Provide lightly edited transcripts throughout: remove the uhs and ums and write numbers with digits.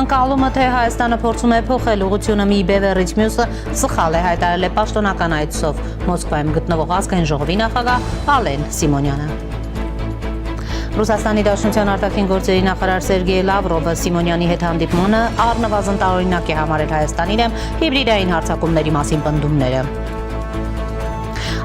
Ընկալումը, թե Հայաստանը փորձում է փոխել ուղղությունը մի բևեռից մյուսը, սխալ է, հայտարարել է պաշտոնական այցով Մոսկվայում գտնվող ազգային ժողովի նախագահ Ալեն Սիմոնյանը։ Ռուսաստանի Դաշնության արտաքին գործերի նախարար Սերգեյ Լավրովը Սիմոնյանի հետ հանդիպմանը առնվազն տարօրինակ է համարել Հայաստանի դեմ հիբրիդային հարձակումների մասին պնդումները։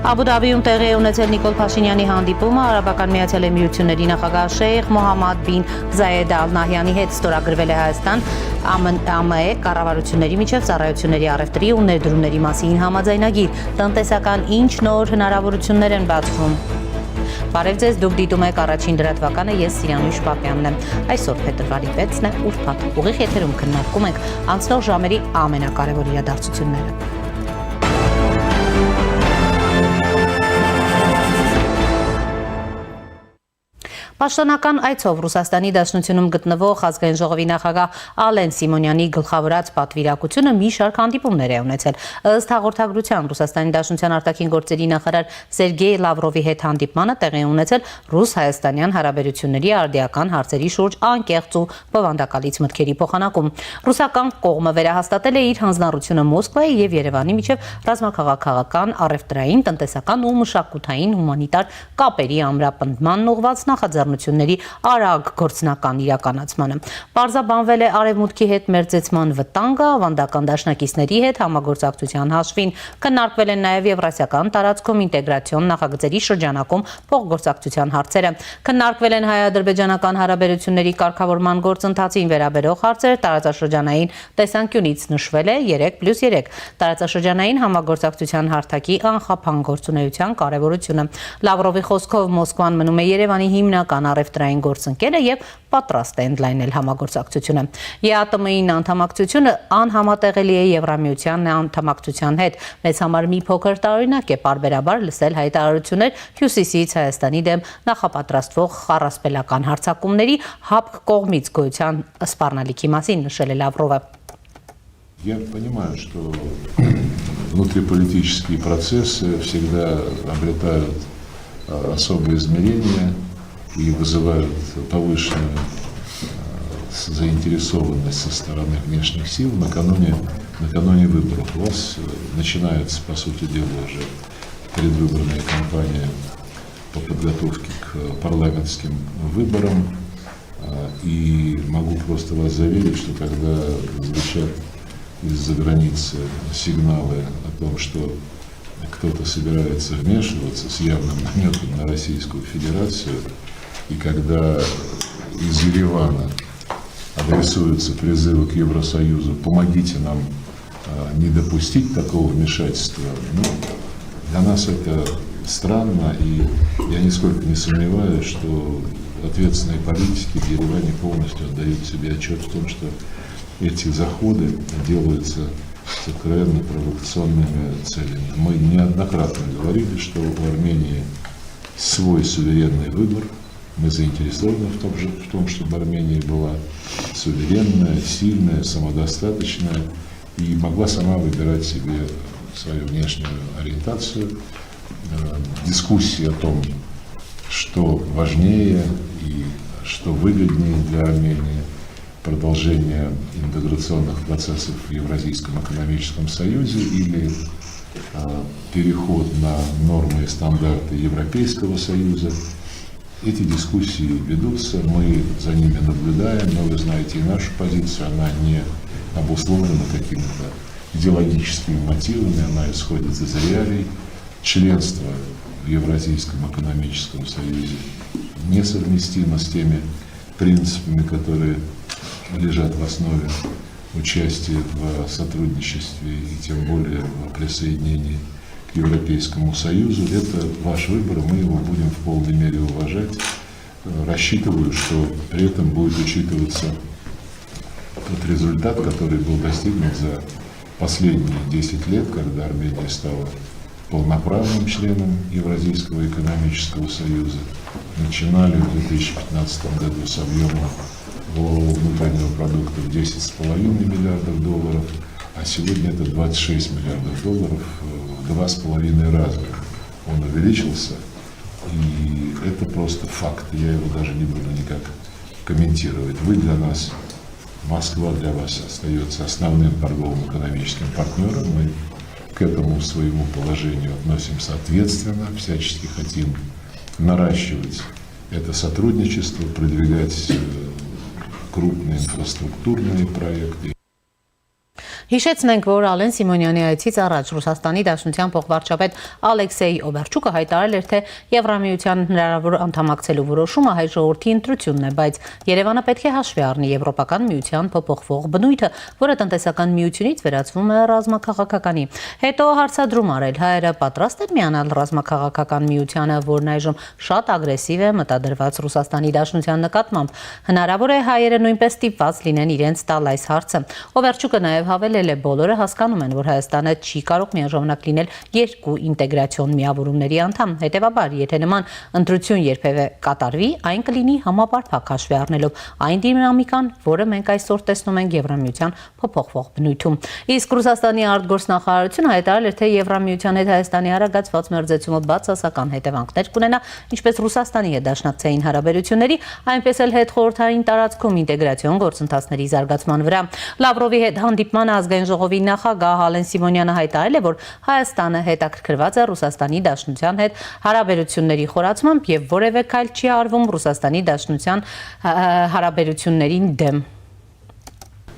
Աբու Դաբիում տեղի է ունեցել Նիկոլ Փաշինյանի հանդիպումը Արաբական Միացյալ Էմիրությունների նախագահ Շեյխ Մոհամմադ բին Զայեդ Ալ Նահյանի հետ ստորագրվել է Հայաստան ԱՄՆ կառավարությունների միջև ծառայությունների առևտրի ու ներդրումների մասին համաձայնագիր, տնտեսական ինչ նոր հնարավորություններ են բացվում։ Բարև ձեզ, դուք դիտում եք առաջին լրատվականը, ես Սիրանույշ Պապյանն եմ։ Այսօր փետրվարի 6-ն է, ուրբաթ, ուղիղ եթերում քննարկում ենք անցնող ժամերի ամենակարևոր իրադարձությունները։ Պաշտոնական այցով Ռուսաստանի Դաշնությունում գտնվող ազգային ժողովի նախագահ Ալեն Սիմոնյանի գլխավորած պատվիրակությունը մի շարք հանդիպումներ է ունեցել։ Ըստ հաղորդագրության Ռուսաստանի Դաշնության արտաքին գործերի նախարար Սերգեյ Լավրովի հետ հանդիպմանը տեղի է ունեցել ռուս-հայաստանյան հարաբերությունների արդիական հարցերի շուրջ անկեղծ ու բովանդակալից մտքերի փոխանակում։ Ռուսական կողմը վերահաստատել է իր հանձնառությունը Մոսկվայի եւ Երևանի միջև ռազմաքաղաքական, առևտրային, տնտեսական ու մշակութային հումանիտար կապերի ամրապնդման ուղղված նախաձեռնությունների արագ գործնական իրականացմանը։ Պարզաբանվել է Արևմուտքի հետ մերձեցման վտանգը, ավանդական դաշնակիցների հետ համագործակցության հաշվին։ Քննարկվել են նաև եվրասիական տարածքում ինտեգրացիոն նախագծերի շրջանակում փոխգործակցության հարցերը։ Քննարկվել են հայ-ադրբեջանական հարաբերությունների կարգավորման գործընթացին վերաբերող հարցեր, տարածաշրջանային տեսանկյունից նշվել է 3+3 տարածաշրջանային համագործակցության հարթակի անխափան գործունեության կարևորությունը։ Լավրովի խոսքով Մոսկվան մնում է Երևանի հիմնական առևտրային գործընկերը եւ պատրաստ է ընդլայնել համագործակցությունը։ ԵԱՏՄ-ին անդամակցությունը անհամատեղելի է Եվրամիության անդամակցության հետ։ Մեզ համար մի փոքր տարօրինակ է պարբերաբար լսել հայտարարություններ Հյուսիսից Հայաստանի դեմ նախապատրաստվող խառասպելական հարձակումների ՀԱՊԿ կողմից գոյության սպառնալիքի մասին, նշել է Լավրովը։ Я понимаю, что внутриполитические процессы всегда обретают особые измерения и вызывают повышенную заинтересованность со стороны внешних сил накануне выборов. У вас начинается, по сути дела, уже предвыборная кампания по подготовке к парламентским выборам. И могу просто вас заверить, что когда звучат из-за границы сигналы о том, что кто-то собирается вмешиваться с явным намеком на Российскую Федерацию, и когда из Еревана адресуются призывы к Евросоюзу «помогите нам не допустить такого вмешательства», для нас это странно, и я нисколько не сомневаюсь, что ответственные политики в Ереване полностью отдают себе отчет в том, что эти заходы делаются с откровенно провокационными целями. Мы неоднократно говорили, что у Армении свой суверенный выбор. Мы заинтересованы в том, чтобы Армения была суверенная, сильная, самодостаточная и могла сама выбирать себе свою внешнюю ориентацию. Дискуссии о том, что важнее и что выгоднее для Армении, продолжение интеграционных процессов в Евразийском экономическом союзе или переход на нормы и стандарты Европейского союза. Эти дискуссии ведутся, мы за ними наблюдаем, но вы знаете и нашу позицию, она не обусловлена какими-то идеологическими мотивами, она исходит из реалий. Членство в Евразийском экономическом союзе несовместимо с теми принципами, которые лежат в основе участия в сотрудничестве и тем более в присоединении к Европейскому Союзу. Это ваш выбор, мы его будем в полной мере уважать. Рассчитываю, что при этом будет учитываться тот результат, который был достигнут за последние 10 лет, когда Армения стала полноправным членом Евразийского экономического союза. Начинали в 2015 году с объема валового внутреннего продукта в 10,5 миллиардов долларов, а сегодня это 26 миллиардов долларов, в 2,5 раза он увеличился, и это просто факт, я его даже не буду никак комментировать. Вы для нас Москва для вас остается основным торговым экономическим партнером. Мы к этому своему положению относимся ответственно, всячески хотим наращивать это сотрудничество, продвигать крупные инфраструктурные проекты. Հիշեցնենք, որ Ալեն Սիմոնյանի այցից առաջ Ռուսաստանի Դաշնության փոխվարչապետ Ալեքսեյ Օվերչուկը հայտարարել էր, թե Եվրամիության հնարավոր անդամակցելու որոշումը հայ ժողովրդի ընտրությունն է, բայց Երևանը պետք է հաշվի առնի Եվրոպական միության փոփոխվող բնույթը, որը տնտեսական միությունից վերածվում է ռազմաքաղաքականի։ Հետո հարցադրում արել հայերը պատրաստ են միանալ ռազմաքաղաքական միությանը, որն այժմ շատ ագրեսիվ է մտադրված Ռուսաստանի Դաշնության նկատմամբ։ Հնարավոր է հայերը նույնպես ստիպված լինեն իրենց տալ այս հարցը։ Օվերչուկը նաև հավելել է, բոլորը հասկանում են, որ Հայաստանը չի կարող միաժամանակ լինել երկու ինտեգրացիոն միավորումների անդամ։ Հետևաբար, եթե նման ընտրություն երբևէ կատարվի, այն կլինի համապարփակ հաշվի առնելով այն դինամիկան, որը մենք այսօր տեսնում ենք Եվրամիության փոփոխվող բնույթում։ Իսկ Ռուսաստանի արտգործնախարարությունը հայտարարել էր, թե Եվրամիության հետ Հայաստանի հարագացված մերձեցումը բացասական հետևանքներ կունենա ինչպես Ռուսաստանի հետ դաշնակցային հարաբերությունների, այնպես էլ հետխորհրդային տարածքում ինտեգրացիոն գործընթացների զարգացման վրա։ Լավրովի հետ հանդիպման ազգային ժողովի նախագահ Ալեն Սիմոնյանը հայտարարել է, որ Հայաստանը հետաքրքրված է Ռուսաստանի Դաշնության հետ հարաբերությունների խորացմամբ եւ որևէ քայլ չի արվում Ռուսաստանի Դաշնության հարաբերություններին дем.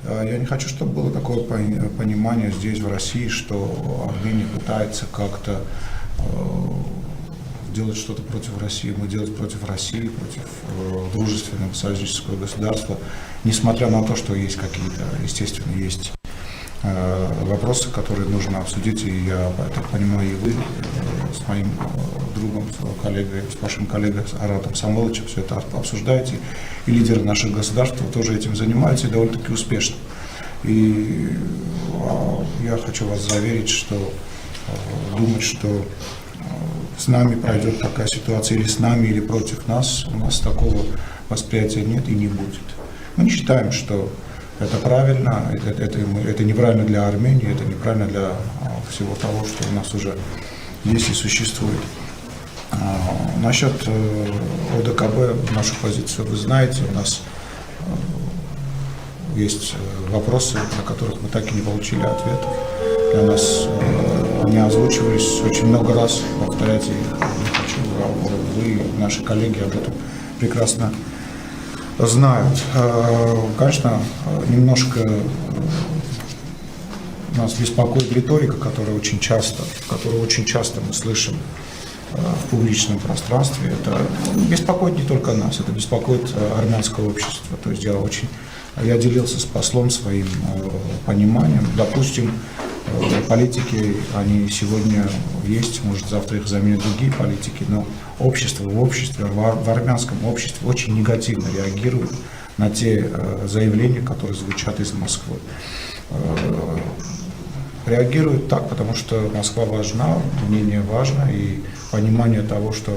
Я не хочу, чтобы было такое понимание здесь, в России, что Армения пытается как-то делать что-то против России. Мы делать против России, против дружественного союзнического государства, несмотря на то, что есть какие-то, естественно, есть вопросы, которые нужно обсудить, и я так понимаю, и вы с моим другом, с коллегой, с вашим коллегой Аратом Самвеловичем все это обсуждаете, и лидеры наших государств тоже этим занимаются и довольно-таки успешно. И я хочу вас заверить, что думать, что с нами пройдет такая ситуация, или с нами, или против нас, у нас такого восприятия нет и не будет. Мы не считаем, что это правильно, это неправильно для Армении, это неправильно для всего того, что у нас уже есть и существует. Насчет ОДКБ, нашу позицию вы знаете, у нас есть вопросы, на которых мы так и не получили ответов. Для нас они озвучивались очень много раз, повторять их не хочу, вы, наши коллеги об этом прекрасно знают. Конечно, немножко нас беспокоит риторика, которую очень часто мы слышим в публичном пространстве. Это беспокоит не только нас, это беспокоит армянское общество. То есть я делился с послом своим пониманием. Допустим, политики, они сегодня есть, может завтра их заменят другие политики, но в армянском обществе очень негативно реагируют на те заявления, которые звучат из Москвы. Реагируют так, потому что Москва важна, мнение важно, и понимание того, что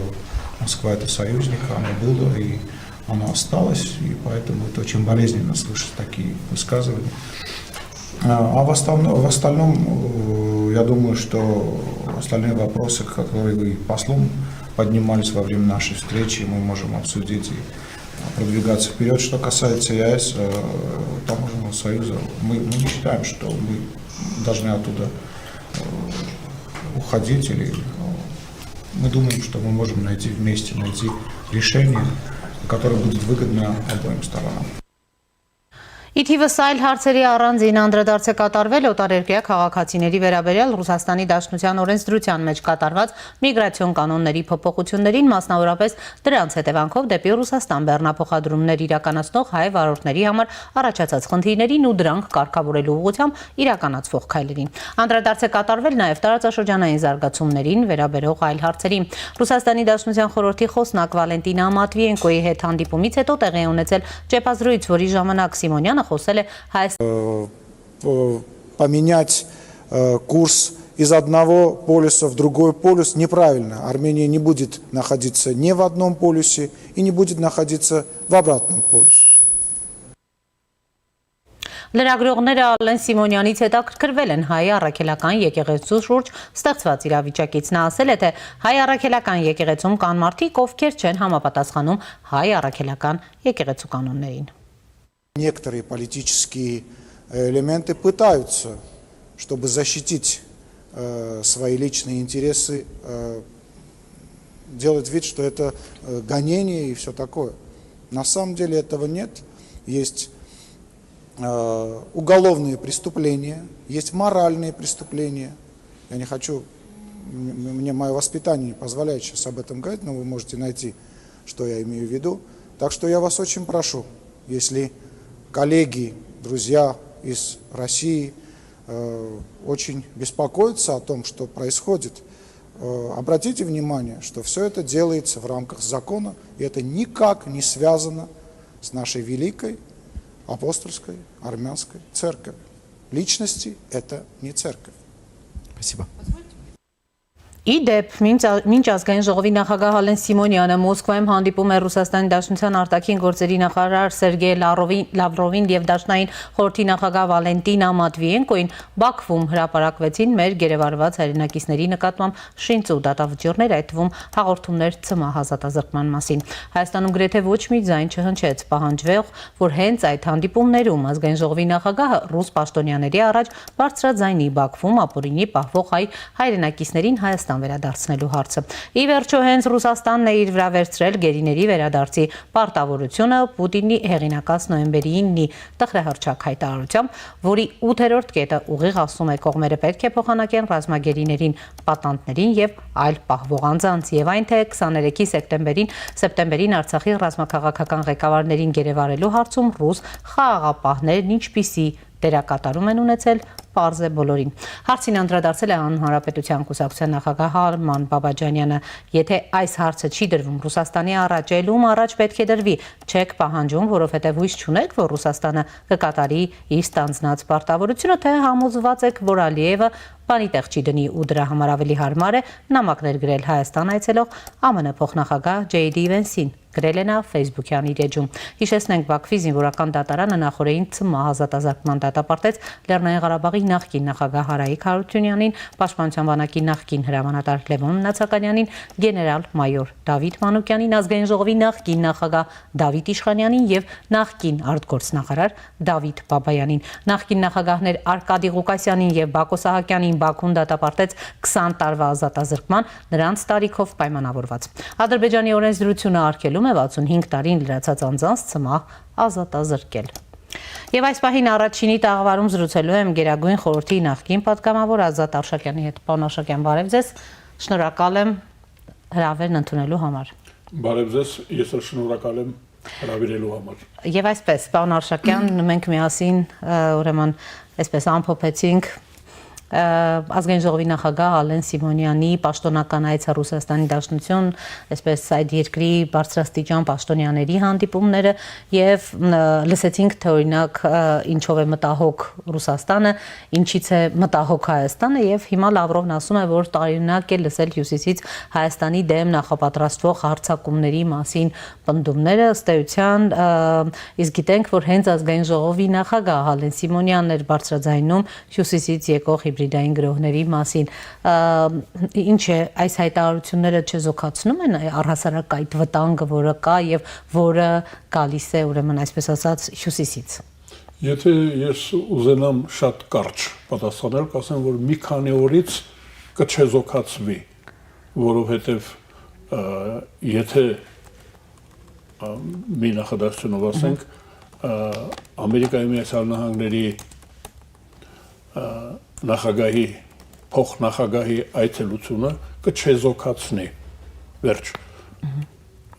Москва это союзник, оно было и оно осталось, и поэтому это очень болезненно слышать такие высказывания. А в остальном, я думаю, что остальные вопросы, которые вы послом поднимались во время нашей встречи, мы можем обсудить и продвигаться вперед. Что касается ЕАЭС, Таможенного союза, мы не считаем, что мы должны оттуда уходить, или мы думаем, что мы можем найти решение, которое будет выгодно обоим сторонам. Ի թիվս այլ հարցերի առանձին անդրադարձ է կատարվել օտարերկրյա քաղաքացիների վերաբերյալ Ռուսաստանի Դաշնության օրենսդրության մեջ կատարված միգրացիոն կանոնների փոփոխություններին, մասնավորապես դրանց հետևանքով դեպի Ռուսաստան բեռնափոխադրումներ իրականացնող հայ վարորդների համար առաջացած խնդիրներին ու դրանք կարգավորելու ուղղությամբ իրականացվող քայլերին։ Անդրադարձ է կատարվել նաև տարածաշրջանային զարգացումներին վերաբերող այլ հարցերի։ Ռուսաստանի Դաշնության խորհրդի խոսնակ Վալենտինա Մատվիենկոյի հետ հանդիպումից հետո տեղի է ունեցել ճեպազրույց, որի ժամանակ Սիմոնյանը поменять курс из одного полюса в другой полюс неправильно. Армения не будет находиться ни в одном полюсе и не будет находиться в обратном полюсе. Լրագրողները Ալեն Սիմոնյանից հետաքրքրվել են հայ առաքելական եկեղեցու շուրջ ստեղծված իրավիճակից։ Նա ասել է, թե հայ առաքելական եկեղեցում կան մարդիկ, ովքեր չեն համապատասխանում հայ առաքելական եկեղեցու կանոններին։ Некоторые политические элементы пытаются, чтобы защитить свои личные интересы, делать вид, что это гонение и все такое. На самом деле этого нет. Есть уголовные преступления, есть моральные преступления. Я не хочу, мне мое воспитание не позволяет сейчас об этом говорить, но вы можете найти, что я имею в виду. Так что я вас очень прошу, если коллеги, друзья из России очень беспокоятся о том, что происходит, обратите внимание, что все это делается в рамках закона, и это никак не связано с нашей великой апостольской армянской церковью. Личности – это не церковь. Спасибо. Իդեպ, մինչ ազգային ժողովի նախագահ Ալեն Սիմոնյանը Մոսկվայում հանդիպում է Ռուսաստանի Դաշնության արտաքին գործերի նախարար Սերգեյ Լավրովին եւ Դաշնային խորհրդի նախագահ Վալենտինա Մատվիենկոին, Բաքվում հրապարակվեցին մեր գերեվարված հայրենակիցների նկատմամբ շինծ ու դատավճիռներ, այդ թվում հաղորդումներ ՑՄ ազատազրկման մասին։ Հայաստանում գրեթե ոչ մի ձայն չհնչեց, պահանջվող, որ հենց այդ հանդիպումներում ազգային ժողովի նախագահը ռուս պաշտոնյաների առաջ բարձրաձայնի Բաքվում ապօրինի պահվող հայրենակիցներին Հայաստան վերադարձնելու հարցը։ Ի վերջո հենց Ռուսաստանն է իր վրա վերցրել գերիների վերադարձի պարտավորությունը Պուտինի հեղինակած նոյեմբերի 9-ի տխրահռչակ հայտարարությամբ, որի 8-րդ կետը ուղիղ ասում է կողմերը պետք է փոխանակեն ռազմագերիներին, պատանտներին եւ այլ պահվող անձանց, եւ այն թե 23-ի սեպտեմբերին Արցախի ռազմաքաղաքական ղեկավարներին գերեվարելու հարցում ռուս խաղաղապահներն ինչպիսի դերակատարում են ունեցել, պարզ է բոլորին։ Հարցին անդրադարձել է Հանրապետության կուսակցության նախագահ Արման Բաբաջանյանը։ Եթե այս հարցը չի դրվում Ռուսաստանի առաջ, ելում առաջ պետք է դրվի, չեք պահանջում, որովհետև հույս չունեք, որ Ռուսաստանը կկատարի իր ստանձնած պարտավորությունը, թե համոզված եք, որ Ալիևը բանի տեղ չի դնի ու դրա համար ավելի հարմար է նամակներ գրել Հայաստան այցելող ԱՄՆ փոխնախագահ Ջեյ Վենսին։ Գրել է նա Facebook-յան իր էջում։ Հիշեցնենք, Բաքվի զինվորական դատարանը նախորդին ՑՄ ազատազրկման դատապարտեց Լեռնային Ղարաբաղի նախկին նախագահ Հարայիկ Հարությունյանին, Պաշտպանության բանակի նախկին հրամանատար Լևոն Նացականյանին, գեներալ-մայոր Դավիթ Մանուկյանին, ազգային ժողովի նախկին նախագահ Դավիթ Իշխանյանին եւ նախկին արտգործնախարար Դավիթ Բաբայանին։ Նախկին նախագահներ Արկադի Ղուկասյանին եւ Բակո Սահակյանին Բաքուն դատապարտեց 20 տարվա ազատազրկման, նրանց տարիքով պայմանավորված։ Ադրբեջանի օրենսդրությունը արգելում է 65 տարին լրացած անձանց ՑՄ ազատազրկել։ Եվ այս պահին առաջինի տաղավարում զրուցելու եմ Գերագույն խորհրդի նախկին պատգամավոր Ազատ Արշակյանի հետ։ Պարոն Արշակյան, բարև ձեզ։ Շնորհակալ եմ հրավերն ընդունելու համար։ Բարև ձեզ, ես էլ շնորհակալ եմ հրավիրելու համար։ Եվ այսպես, պարոն Արշակյան, մենք միասին ուրեմն այսպես ամփոփեցինք ազգային ժողովի նախագահ Ալեն Սիմոնյանի պաշտոնական այցը Ռուսաստանի Դաշնություն, այսպես այդ երկրի բարձրաստիճան պաշտոնյաների հանդիպումները եւ լսեցինք թե օրինակ ինչով է մտահոգ Ռուսաստանը, ինչից է մտահոգ Հայաստանը եւ հիմա Լավրովն ասում է, որ տարօրինակ է լսել Հյուսիսից Հայաստանի դեմ նախապատրաստվող հարձակումների մասին պնդումները, ըստ էության, իսկ գիտենք, որ հենց ազգային ժողովի նախագահ Ալեն Սիմոնյանն էր բարձրաձայնում Հյուսիսից եկող հիբրիդային գրոհների մասին, ինչ է այս հայտարարությունները չեզոքացնում են առհասարակ այդ վտանգը, որը կա եւ որը գալիս է ուրեմն այսպես ասած Հյուսիսից։ Եթե ես ուզենամ շատ կարճ պատասխանել, կասեմ, որ մի քանի օրից կչեզոքացվի, որովհետեւ եթե մի նախադասությունով ասենք, Ամերիկայի Միացյալ Նահանգների նախագահի փոխնախագահի այցելությունը կչեզոքացնի վերջ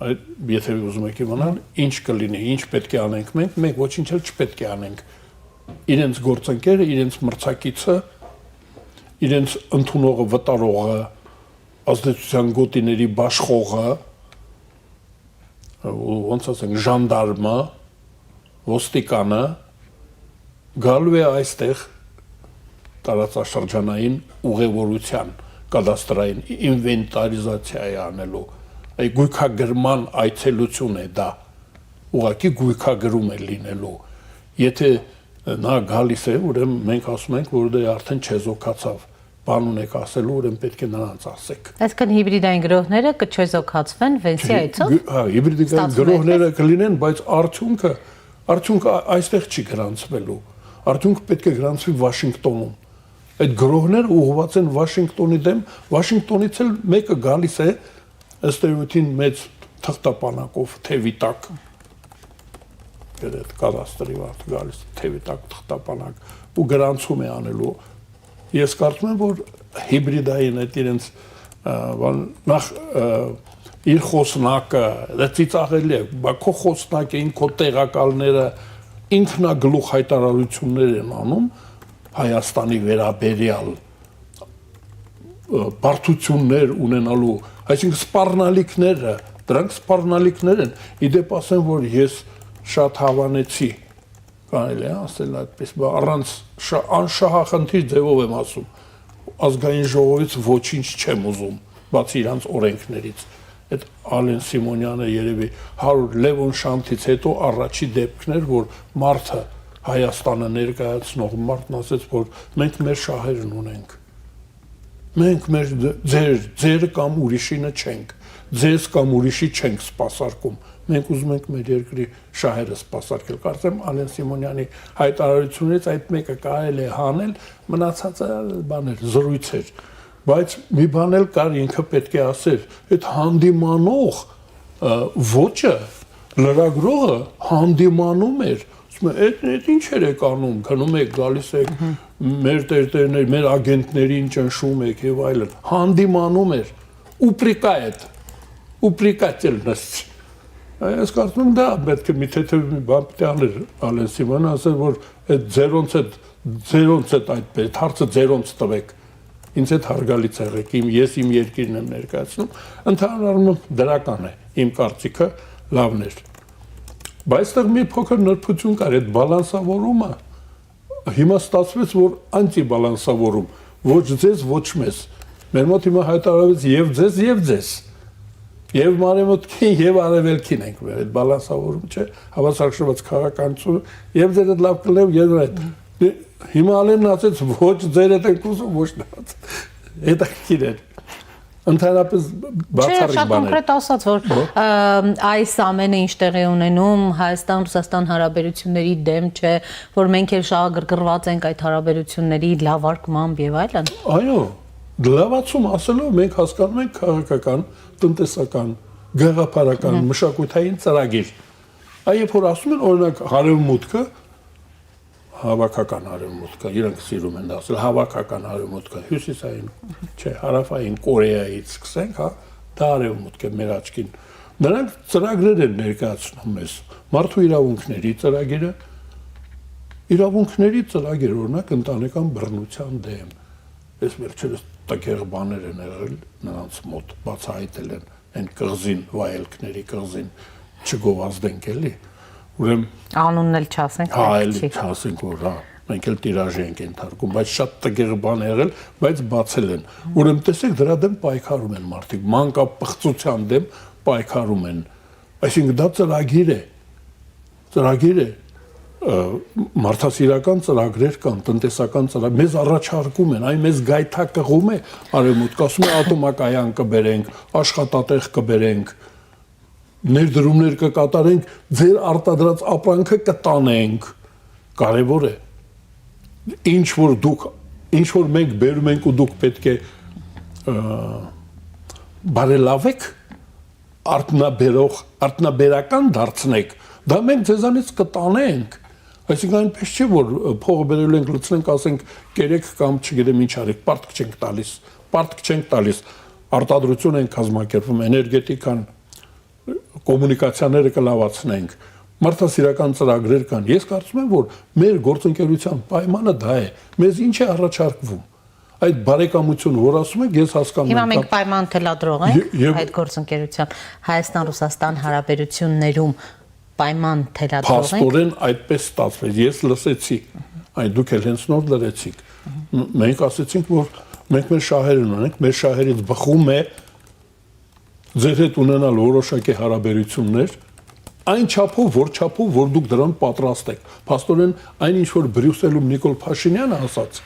այդ եթե ուզում եք իմանալ ինչ կլինի ինչ պետք է անենք մենք ոչինչ էլ չպետք է անենք իրենց գործընկերը իրենց մրցակիցը իրենց ընդունողը վտարողը ազդեցության գոտիների բաշխողը ոնց ասենք ժանդարմը ոստիկանը գալու է այստեղ տարածաշրջանային ուղևորության կադաստրային ինվենտարիզացիա է անելու այ գույքագրման այցելություն է դա ուղղակի գույքագրում է լինելու եթե նա գալիս է ուրեմն մենք ասում ենք որ դա արդեն չեզոքացավ բան ունեք ասելու ուրեմն պետք է նրանց ասեք այսինքն հիբրիդային գրոհները կչեզոքացվեն Վենսի այցով հա հիբրիդային գրոհները կլինեն բայց արդյունքը Արդյունք այստեղ չի գրանցվելու։ Արդյունք պետք է գրանցվի Վաշինգտոնում։ Այդ գրողները ուղղված են Վաշինգտոնի դեմ, Վաշինգտոնից էլ մեկը գալիս է ըստ էության մեծ թղթապանակով թևի տակ։ Այդ կադաստրի վարդ գալիս թևի տակ թղթապանակ ու գրանցում է անելու։ Ես կարծում եմ, որ հիբրիդային այդ իրենց նախ իր խոսնակը դա ծիծաղելի է, բա քո խոսնակը, քո տեղակալները ինքնագլուխ հայտարարություններ են անում Հայաստանի վերաբերյալ բարդություններ ունենալու, այսինքն սպառնալիքները, դրանք սպառնալիքներ են։ Իդեպ ասեմ, որ ես շատ հավանեցի, կարելի է ասել այդպես, առանց անշահախնդիր ձևով եմ ասում, ազգային ժողովից ոչինչ չեմ ուզում, բացի իրանց օրենքներից։ Այդ Ալեն Սիմոնյանը երևի 100 Լևոն Շանթից հետո առաջի դեպքն էր, որ մարդը Հայաստանը ներկայացնող մարդն ասեց, որ մենք մեր շահերն ունենք։ Մենք մեր ձեր կամ ուրիշինը չենք, ձեզ կամ ուրիշի չենք սպասարկում։ Մենք ուզում ենք մեր երկրի շահերը սպասարկել։ Կարծեմ Ալեն Սիմոնյանի հայտարարությունից այդ մեկը կարելի է հանել, մնացածը բաներ, զրույցեր։ Բայց մի բան էլ կար, ինքը պետք է ասեր, այդ հանդիմանող ոճը, լրագրողը հանդիմանում էր, այդ ինչեր եք անում, գնում եք, գալիս եք, մեր տերտերներ, մեր ագենտներին ճնշում եք եւ այլն, հանդիմանում էր, ուպրիկայետ, ուպրիկատել նստի։ Ես կարծում եմ դա պետք է մի թեթև մի բան պետք է աներ Ալեն Սիմոնյանը, ասել, որ այդ ձերոնց այդ այդպես, հարցը ձերոնց տվեք, ինձ հետ հարգալից եղեք, ես իմ երկիրն եմ ներկայացնում, ընդհանուր առմամբ դրական է, իմ կարծիքը լավն էր։ Բայց այստեղ մի փոքր նրբություն կար, այդ բալանսավորումը հիմա ստացվեց, որ անտիբալանսավորում, ոչ ձեզ, ոչ մեզ։ Մեր մոտ հիմա հայտարարվեց եւ ձեզ, եւ ձեզ։ Եվ մարեմոտքին, եւ արևելքին ենք մեր այդ բալանսավորում չէ, հավասարակշռված քաղաքականությունը, եւ ձեր այդ լավ կլև, եւ այդ։ Հիմա Ալենն ասեց, ոչ ձեր հետ եք ուզում, ոչ նրանց։ Հետաքրքիր է։ Ընդհանրապես բացառիկ շատ բան է։ կոնկրետ ասած, որ այս ամենը ինչ տեղի ունենում Հայաստան-Ռուսաստան հարաբերությունների դեմ չէ, որ մենք էլ շահագրգռված ենք այդ հարաբերությունների լավարկմամբ եւ այլն։ Այո, լավացում ասելով մենք հասկանում ենք քաղաքական, տնտեսական, գաղափարական, մշակութային ծրագիր։ Այբ որ ասում են օրինակ հարևմուտքը, հավաքական արևմուտքը, իրենք սիրում են ասել հավաքական արևմուտքը, հյուսիսային, չէ, հարավային Կորեայից սկսենք, հա, դա արևմուտք է մեր աչքին։ Նրանք ծրագրեր են ներկայացնում մեզ, մարդու իրավունքների ծրագիր, օրինակ ընտանեկան բռնության դեմ։ Այս վերջերս տակեղ բաներ են եղել նրանց մոտ, բացահայտել են այն կղզին, վայելքների կղզին չգովազդենք էլի։ Ուրեմն Անունն էլ չասենք, հա, էլի չասենք, որ հա, մենք էլ տիրաժի ենք ենթարկում, բայց շատ տգեղ բան եղել, բայց բացել են։ Ուրեմն տեսեք, դրա դեմ պայքարում են մարդիկ, մանկապղծության դեմ պայքարում են։ Այսինքն դա ծրագիր է, մարդասիրական ծրագրեր կան, տնտեսական ծրագրեր, մեզ առաջարկում են, այն մեզ գայթակղում է, արևմուտք ասում է ատոմակայան կբերենք, աշխատատեղ կբերենք, ներդրումներ կկատարենք, ձեր արտադրած ապրանքը կտանենք, կարևոր է։ Ինչ որ մենք բերում ենք ու դուք պետք է բարելավեք, արտոնաբերական դարձնեք, դա մենք ձեզանից կտանենք։ Այսինքն այնպես չէ, որ փողը բերելու ենք, լցնենք, ասենք կերեք կամ չգիտեմ ինչ արեք, պարտք չենք տալիս, արտադրություն ենք կազմակերպում, էներգետիկան, կոմունիկացիաները կլավացնենք, մարդասիրական ծրագրեր կան։ Ես կարծում եմ, որ մեր գործընկերության պայմանը դա է։ Մեզ ինչ է առաջարկվում։ Այդ բարեկամությունը, որ ասում եք, ես հասկանում եմ։ Հիմա մենք պայման թելադրող ենք այդ գործընկերության Հայաստան-Ռուսաստան հարաբերություններում պայման թելադրող ենք։ Փաստորեն այդպես ստացվեց։ Ես լսեցի, այն դուք էլ հենց նոր լրեցիք։ Մենք ասեցինք, որ մենք մեր շահերն ունենք, մեր շահերից բխում է ձեր հետ ունենալ որոշակի հարաբերություններ, այն չափով, որ դուք դրան պատրաստ եք։ Փաստորեն այն ինչ որ Բրյուսելում Նիկոլ Փաշինյանը ասաց,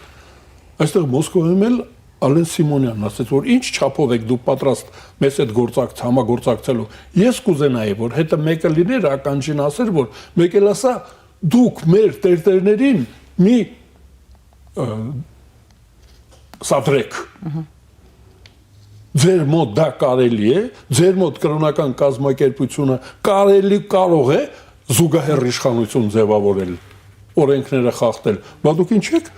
այստեղ Մոսկվայում էլ Ալեն Սիմոնյանն ասաց, որ ինչ չափով եք դու պատրաստ մեզ այդ համագործակցելու։ Ես կուզենայի, որ հետը մեկը լիներ ականջին ասեր, որ մեկ էլ ասա դուք մեր տերտերներին մի սադրեք։ Ձեր մոտ դա կարելի է, ձեր մոտ կրոնական կազմակերպությունը կարող է զուգահեռ իշխանություն ձևավորել, օրենքները խախտել, բայց դուք ինչ եք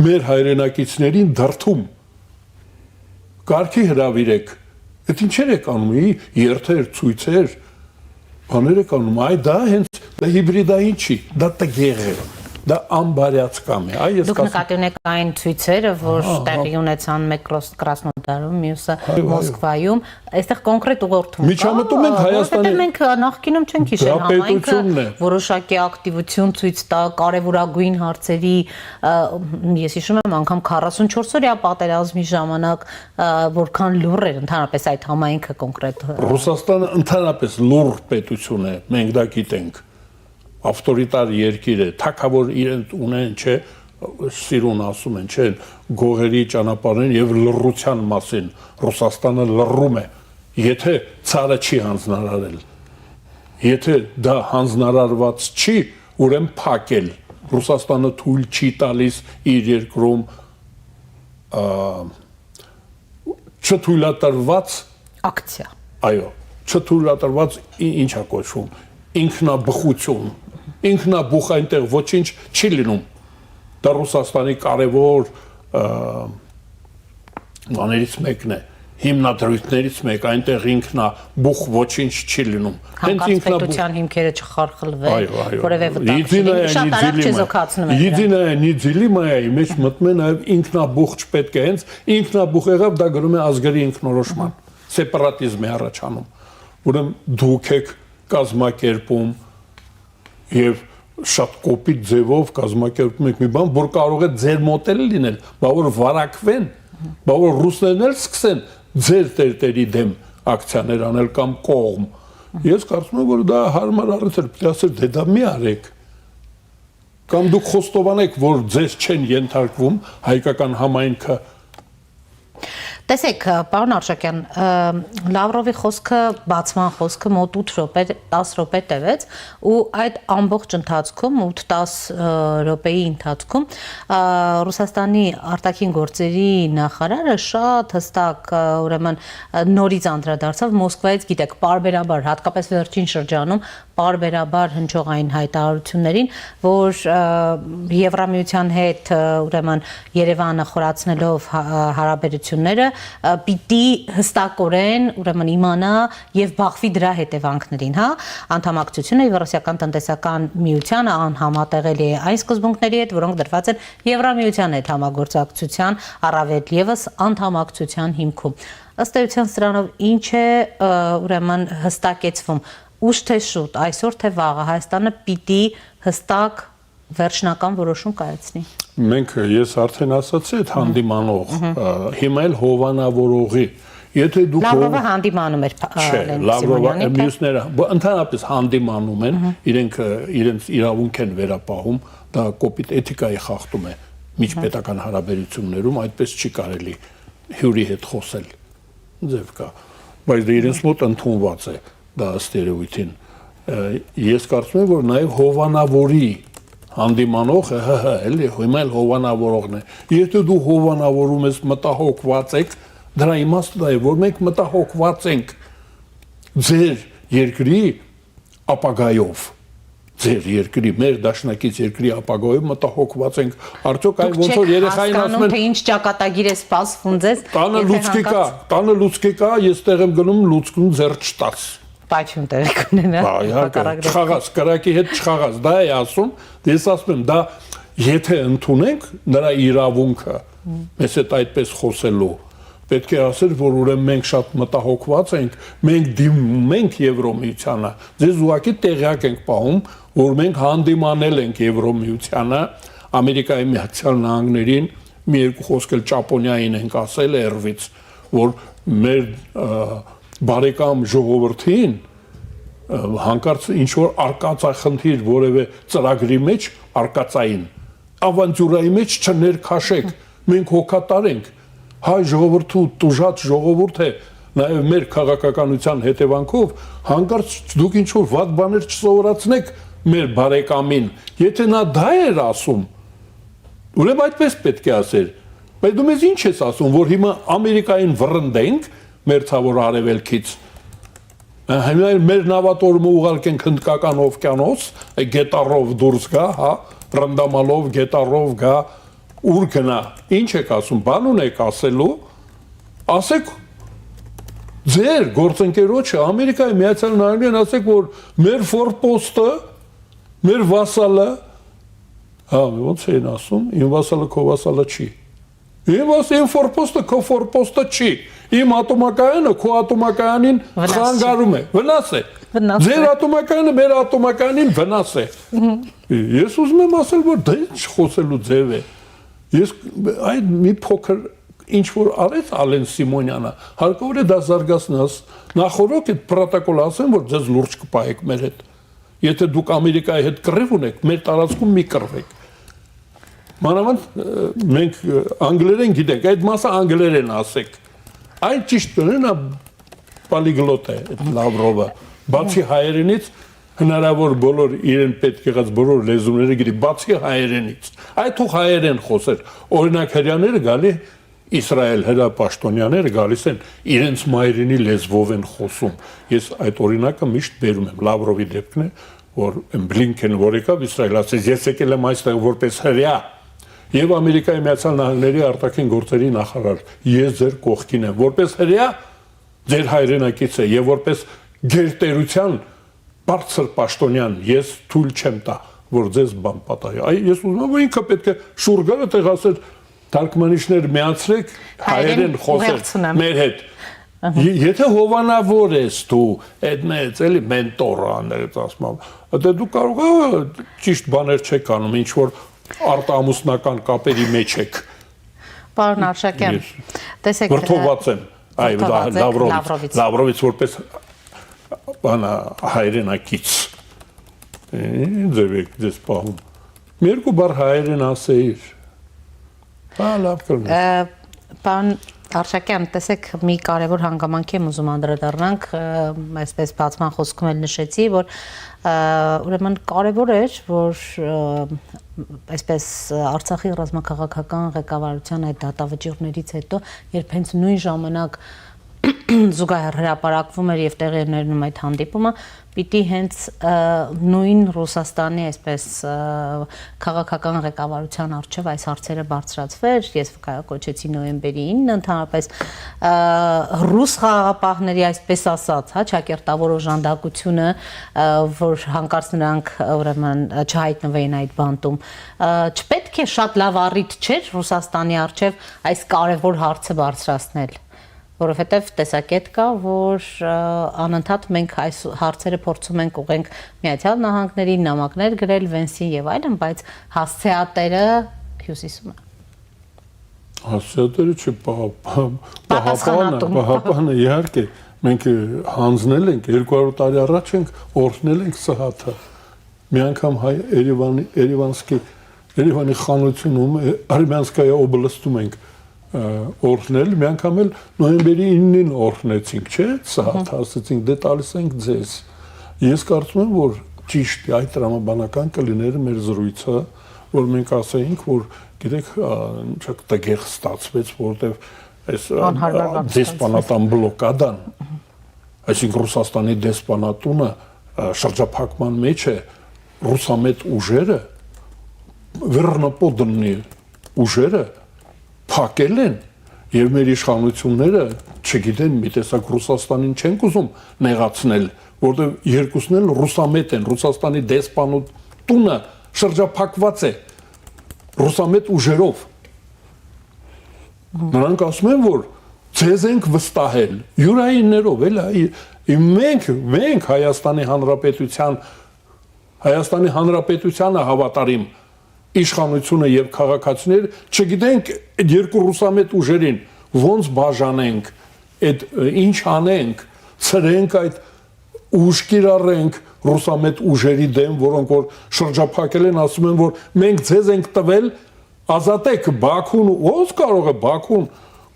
մեր հայրենակիցներին դրդում, կարգի հրավիրեք, այդ ինչեր եք անում, երթեր, ցույցեր, բաներ եք անում, դա հենց դա հիբրիդային չի, դա տգեղ է, դա անբարյացկամ է, Դուք նկատի ունեք այն ցույցերը, որ տեղի ունեցան մեկը Կրասնոդարում, մյուսը Մոսկվայում, այստեղ կոնկրետ ուղղորդում կա։ Միջամտում ենք Հայաստանի։ Մենք նախկինում չենք հիշել համայնքը որոշակի ակտիվություն ցույց տա կարևորագույն հարցերի, ես հիշում եմ անգամ 44-օրյա պատերազմի ժամանակ որքան լուռ էր ընդհանրապես այդ համայնքը կոնկրետ։ Ռուսաստանը ընդհանրապես լուռ պետություն է, մենք դա գիտենք։ Ավտորիտար երկիր է, թակավոր իրենց ունեն, չէ, սիրուն ասում են, չէ, գողերի ճանապարհին եւ լռության մասին Ռուսաստանը լռում է, եթե ցարը չի հանձնարարել, եթե դա հանձնարարված չի, ուրեմն փակել, Ռուսաստանը թույլ չի տալիս իր երկրում չթույլատրված ակցիա, այո, չթույլատրված ինչա կոչվում, ինքնաբխություն, ինքնաբուխ այնտեղ ոչինչ չի լինում, դա Ռուսաստանի կարևոր բաներից մեկն է, հիմնադրույթներից մեկ, այնտեղ ինքնաբուխ ոչինչ չի լինում։ Հանկարծ պետության հիմքերը չխարխլվեն, որևէ վտանգ չի, շատ արագ չեզոքացնում են։ Եդինայա նիդիլիմայայի մեջ մտնում է նաև ինքնաբուխ չպետք է, հենց ինքնաբուխ եղավ, դա գրում է ազգերի ինքնորոշման, սեպարատիզմ է առաջանում, ուրեմն դուք եք կազմակերպում եւ շատ կոպիտ ձևով կազմակերպում եք մի բան, որ կարող է ձեր մոտ էլ լինել, բա որ վարակվեն, բա որ ռուսներն էլ սկսեն ձեր տերտերի դեմ ակցիաներ անել կամ կողմ։ Ես կարծում եմ, որ դա հարմար առիթ է, պետք է ասել, դե դա մի արեք։ Կամ դուք խոստովանեք, որ ձեզ չեն ենթարկվում հայկական համայնքը։ Տեսեք, պարոն Արշակյան, Լավրովի խոսքը, բացման խոսքը մոտ 8 րոպե, 10 րոպե տևեց ու այդ ամբողջ ընթացքում 8-10 րոպեի ընթացքում Ռուսաստանի արտաքին գործերի նախարարը շատ հստակ ուրեմն նորից անդրադարձավ Մոսկվայից, գիտեք, պարբերաբար, հատկապես վերջին շրջանում պարբերաբար հնչող այն հայտարարություններին, որ Եվրամիության հետ ուրեմն Երևանը խորացնելով հարաբերությունները պիտի հստակորեն ուրեմն իմանա եւ բախվի դրա հետևանքներին, հա, անդամակցությունը Եվրասիական տնտեսական միությանը անհամատեղելի է այն սկզբունքների հետ, որոնք դրված են Եվրամիության հետ համագործակցության, առավել եւս անդամակցության հիմքում։ Ըստ էության սրանով ինչ է ուրեմն հստակեցվում, ուշ թե շուտ, այսօր թե վաղը Հայաստանը պիտի հստակ վերջնական որոշում կայացնի։ Մենք ես արդեն ասացի այդ հանդիմանող, հիմա էլ հովանավորողի, եթե դուք Լավրովը հանդիմանում էր Լավրովը մյուսները ընդհանրապես հանդիմանում են, իրենց իրավունք են վերապահում, դա կոպիտ էթիկայի խախտում է միջպետական հարաբերություններում, այդպես չի կարելի հյուրի հետ խոսել, ձև կա, բայց դա իրենց մոտ ընդունված է, դա ըստ երևույթին։ Ես կարծում եմ, որ նաև հովանավորի հանդիմանող էլի հիմա էլ հովանավորողն է։ Եթե դու հովանավորում ես մտահոգված եք, դրա իմաստը դա է, որ մենք մտահոգված ենք ձեր երկրի ապագայով, ձեր երկրի, մեր դաշնակից երկրի ապագայով մտահոգված ենք, արդյոք այն ոնց որ երեխային ասում են, թե ինչ ճակատագիր է սպասվում ձեզ, տանը լուցկի կա, ես տեղ եմ գնում լուցկուն ձեր չտաս։ Պայթյուն տեղի կունենա։ Չխաղաց, կրակի հետ չխաղաց, դա է ասում, ես ասում եմ, դա եթե ընդունենք նրա իրավունքը, մեզ հետ այդպես խոսելու, պետք է ասել, որ ուրեմն մենք շատ մտահոգված ենք, մենք դիմում ենք Եվրոմիությանը, ձեզ ուղղակի տեղյակ ենք պահում, որ մենք հանդիմանել ենք Եվրոմիությանը, Ամերիկայի Միացյալ Նահանգներին, մի երկու խոսք էլ Ճապոնիային ենք ասել երվից, որ մեր բարեկամ ժողովրդին հանկարծ ինչ որ արկածախնդիր որևէ ծրագրի մեջ արկածային ավանտյուրայի մեջ չներքաշեք, մենք հոգատար ենք, հայ ժողովրդու տուժած ժողովուրդ է, նաև մեր քաղաքականության հետևանքով հանկարծ դուք ինչ որ վատ բաներ չսովորացնեք մեր բարեկամին, եթե նա դա էր ասում, ուրեմն այդպես պետք է ասեր, բայց դու մեզ ինչ ես ասում, որ հիմա Ամերիկային վռնդենք մերձավոր արևելքից, հիմա մեր նավատորմը ուղարկենք Հնդկական օվկիանոս, գետառով դուրս գա, հա, ռնդամալով գետառով գա, ուր գնա, ինչ եք ասում, բան ունեք ասելու, ասեք ձեր գործընկերոջը Ամերիկայի Միացյալ Նահանգներն ասեք, որ մեր ֆորպոստը, մեր վասալը, հա, ոնց են ասում, իմ վասալը քո վասալը չի։ Իմ ֆորպոստը քո ֆորպոստը չի։ Իմ ատոմակայանը քո ատոմակայանին խանգարում է, վնաս է։ Ձեր ատոմակայանը մեր ատոմակայանին վնաս է։ Ես ուզում եմ ասել, որ դա ինչ խոսելու ձև է։ Ես այդ մի փոքր ինչ որ արեց Ալեն Սիմոնյանը, հարկավոր է դա զարգացնես, նախորոք այդ պրոտոկոլը ասեմ, որ ձեզ լուրջ կպահեք մեր հետ։ Եթե դուք Ամերիկայի հետ կռիվ ունեք, մեր տարածքում մի կռվեք։ Մանավանդ մենք անգլերեն գիտենք, այդ մասը անգլերեն ասեք։ Այդ ճիշտ կլինի, նա պոլիգլոտ է, այդ Լավրովը, բացի հայերենից հնարավոր բոլոր իրեն պետք եղած բոլոր լեզուները գիտի, բացի հայերենից։ Այդ թող հայերեն խոսեր, օրինակ հրյաները գալի Իսրայել հրապաշտոնյաները գալիս են իրենց մայրենի լեզվով են խոսում։ Ես այդ օրինակը միշտ բերում եմ Լավրովի դեպքն է, որ Բլինքենը որ եկավ Իսրայել ասեց ես եկել եմ այստեղ որպես հրյա եւ Ամերիկայի Միացյալ Նահանգների արտաքին գործերի նախարար։ Ես ձեր կողքին եմ, որպես հրյա ձեր հայրենակից է եւ որպես գերտերության բարձր պաշտոնյան ես թույլ չեմ տա, որ ձեզ բան պատահի։ Այ ես ուզում եմ որ ինքը պետք է շուռ գալը տեղ ասել թարգմանիչներ միացրեք հայերեն խոսել մեր հետ։ Եթե հովանավոր ես դու, այդ մեծ էլի մենտորաներից ասում եմ, դե դու կարող ես ճիշտ բաներ չեք անում, ինչ որ արտամուսնական կապերի մեջ եք։ Պարոն Արշակյան, տեսեք վրթոված եմ, այ Լավրովից որպես բանա հայրենակից։ Ձև եք դες պահում։ Մի երկու բառ հայերեն ասեիր։ Պարոն Արշակյան, տեսեք մի կարևոր հանգամանքի եմ ուզում անդրադառնանք, այսպես բացման խոսքում էլ նշեցի, որ ուրեմն կարևոր էր, որ այսպես Արցախի ռազմաքաղաքական ղեկավարության այդ դատավճիռներից հետո, երբ հենց նույն ժամանակ զուգահեռ հրապարակվում էր եւ տեղի ներնում այդ հանդիպումը, պիտի հենց նույն Ռուսաստանի այսպես քաղաքական ղեկավարության արչեւ այս հարցերը բարձրացվեր, ես կոչեցի նոյեմբերի 9-ը ընդհանրապես ռուս խաղաղապահների այսպես ասած, հա, ճակերտավոր օժանդակությունը, որ հանկարծ նրանք ուրեմն չհայտնվեին այդ բանտում, չպետք է շատ լավ առիթ չէր Ռուսաստանի արչեւ այս կարևոր հարցը բարձրացնել, որովհետև տեսակետ կա, որ անընդհատ մենք այս հարցերը փորձում ենք ուղենք Միացյալ Նահանգներին, նամակներ գրել Վենսին եւ այլն, բայց հասցեատերը հյուսիսում են։ Հասցեատերը չի պահապանը իհարկե մենք հանձնել ենք 200 տարի առաջ ենք օրհնել ենք Սահաթը։ Մի անգամ հայ Երևանի խանությունում Արմյանսկայա օբլաստում ենք օրհնել, մի անգամ էլ նոյեմբերի 9-ին օրհնեցինք, չէ՞, Սահաթ ասացինք, դե տալիս ենք ձեզ։ Ես կարծում եմ, որ ճիշտ է այդ տրամաբանական կլիներ մեր զրույցը, որ մենք ասեինք, որ գիտեք, շատ տգեղ ստացվեց, որովհետև այս դեսպանատան բլոկադան, այսինքն Ռուսաստանի դեսպանատունը շրջափակման մեջ է, ռուսամետ ուժերը, վերնապոդնի ուժերը փակել են եւ մեր իշխանությունները չգիտեն մի տեսակ Ռուսաստանին չեն ուզում նեղացնել, որտեղ երկուսն էլ ռուսամետ են, Ռուսաստանի դեսպանատունը շրջափակված է ռուսամետ ուժերով։ Նրանք ասում են, որ ձեզ ենք վստահել յուրայիններով, էլ մենք Հայաստանի Հանրապետությանը հավատարիմ իշխանությունը եւ քաղաքացիներ չգիտենք այդ երկու ռուսամետ ուժերին ոնց բաժանենք, այդ ինչ անենք, ծրենք այդ ուժ կիրառենք ռուսամետ ուժերի դեմ, որոնք որ շրջափակել են, ասում են, որ մենք ձեզ ենք տվել, ազատեք Բաքուն, ոնց կարող է Բաքուն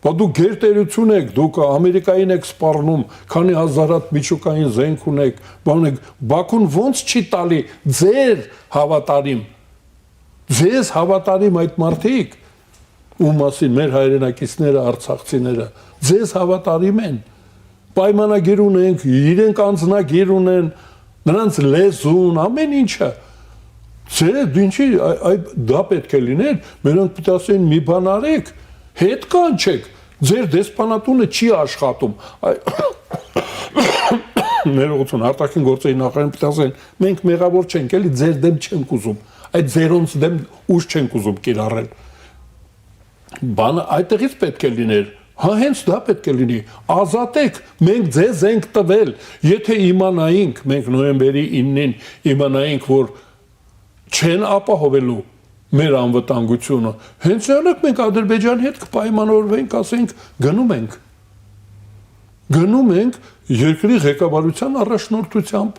Բա դուք գերտերություն եք, դուք Ամերիկային եք սպառնում, քանի հազար հատ միջուկային զենք ունեք, բան եք, Բաքուն ոնց չի տալի ձեր հավատարիմ, ձեզ հավատարիմ այդ մարդիկ, ում մասին մեր հայրենակիցները, արցախցիները, ձեզ հավատարիմ են, պայմանագիր ունենք, իրենք անձնագիր ունեն, նրանց լեզուն, ամեն ինչը, ձեր ինչի դա պետք է լիներ, մենակ պետք է ասեն մի բան արեք, հետ կանչեք, ձեր դեսպանատունը չի աշխատում, ներողություն, արտաքին գործերի նախարարին պետք է ասեն, մենք մեղավոր չենք, էլի ձեր դեմ չենք ուզում, այդ ձերոնց դեմ ուժ չենք ուզում կիրառել, բանը այդտեղից պետք է լիներ, հա հենց դա պետք է լինի, ազատեք, մենք ձեզ ենք տվել, եթե իմանայինք, մենք նոյեմբերի 9-ին իմանայինք, որ չեն ապահովելու մեր անվտանգությունը, հենց նրանք մենք Ադրբեջանի հետ կպայմանավորվենք, ասենք գնում ենք երկրի ղեկավարության առաջնորդությամբ,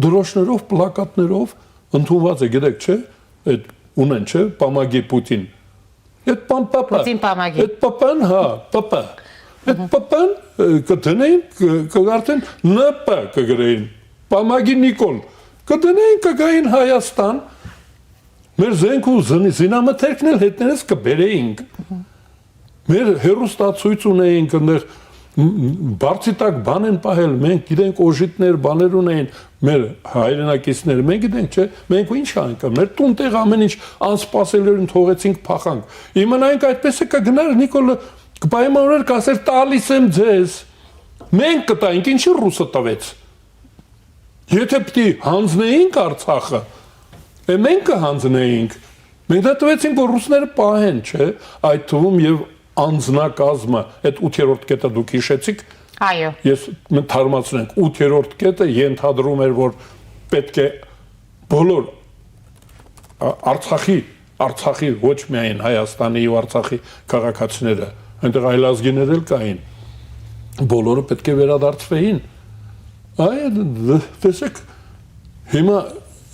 դրոշներով, պլակատներով, ընդունված է, գիտեք, չէ, այդ ունեն, չէ, Պամագի Պուտին, այդ պապան, հա, պապա, այդ պապան կդնեին, կգարտեն նպ կգրեին, Պամագի Նիկոլ, կդնեին, կգային Հայաստան, մեր զենք ու զինամթերքն էլ հետներս կբերեինք, մեր հեռուստացույց ունեինք, բարձի տակ բան են պահել, մենք գիտենք օժիտներ, բաներ ունեին, մեր հայրենակիցներ, մենք գիտենք, չէ, մենք ու ինչ անք, մեր տունտեղ ամեն ինչ անսպասելիորեն թողեցինք փախանք, իմանայինք այդպես է կգնար Նիկոլը, կպայմանավորեր կասեր տալիս եմ ձեզ, մենք կտայինք, ինչի ռուսը տվեց, եթե պիտի հանձնեինք Արցախը, մենք կհանձնեինք, մենք դա տվեցինք, որ ռուսները պահեն, չէ, այդ թվում և անձնակազմը, այդ 8-րդ կետը դուք հիշեցիք, այո, ես թարմացնենք, 8-րդ կետը ենթադրում էր, որ պետք է բոլոր Արցախի ոչ միայն Հայաստանի ու Արցախի քաղաքացիները, այնտեղ այլազգիներ էլ կային, բոլորը պետք է վերադարձվեին, տեսեք, հիմա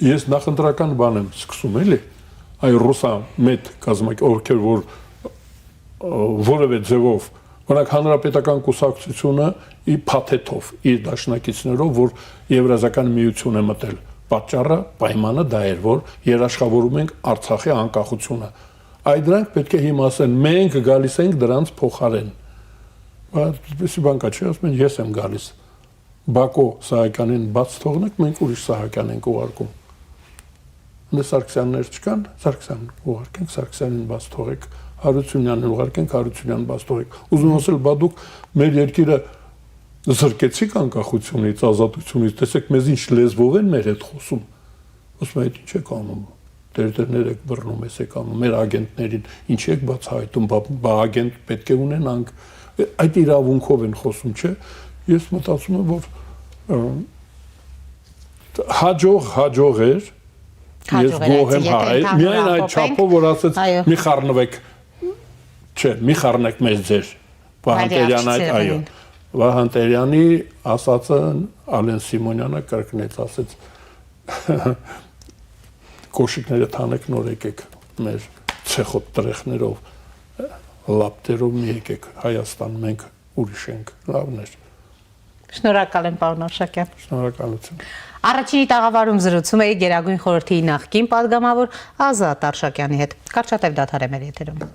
ես նախընտրական բան եմ սկսում, էլի, այ ռուսա մեծ կազմակ, ովքեր որ որևէ ձևով, օրինակ հանրապետական կուսակցությունը ի փաթեթով, իր դաշնակիցներով, որ Եվրազիական միություն է մտել, պատճառը, պայմանը դա էր, որ երաշխավորում ենք Արցախի անկախությունը, այ դրանք պետք է հիմա ասեն, մենք գալիս ենք դրանց փոխարեն, այդպեսի բան կա, չի ասում են, ես եմ գալիս, Բակո Սահակյանին բաց թողնեք, մենք ուրիշ Սահակյան ենք ուղարկում, Սարգսյաններ չկան, Սարգսյան ուղարկենք, Սարգսյանին բաց թողեք, Հարությունյանին ուղարկենք, Հարությունյան բաց թողեք։ Ուզում ասել, բա դուք մեր երկիրը զրկեցիք անկախությունից, ազատությունից, տեսեք մեզ ինչ լեզվով են մեր հետ խոսում։ Ասում այդ ինչ եք անում։ Տերտերներ եք բռնում, ես եք անում, մեր ագենտներին ինչ եք բացահայտում, բա ագենտ պետք է ունենանք։ Այդ իրավունքով են խոսում, չէ։ Ես մտածում եմ, որ հաջող էր Ես գոհ եմ հայ, միայն այդ չափով, որ ասեց մի խառնվեք, չէ, մի խառնեք մեզ ձեր, Վահան այդ, այո, Վահան Տերյանի ասածը Ալեն Սիմոնյանը կրկնեց, ասեց, կոշիկները թանեք նոր եկեք մեր ցեխոտ տրեխներով, լապտերով մի եկեք Հայաստան, մենք ուրիշ ենք, լավն էր։ Շնորհակալ եմ, պարոն Արշակյան։ Շնորհակալություն։ Առաջինի տաղավարում զրուցում էի Գերագույն խորհրդի նախկին պատգամավոր Ազատ Արշակյանի հետ։ Կարճատև դադար է մեր եթերում։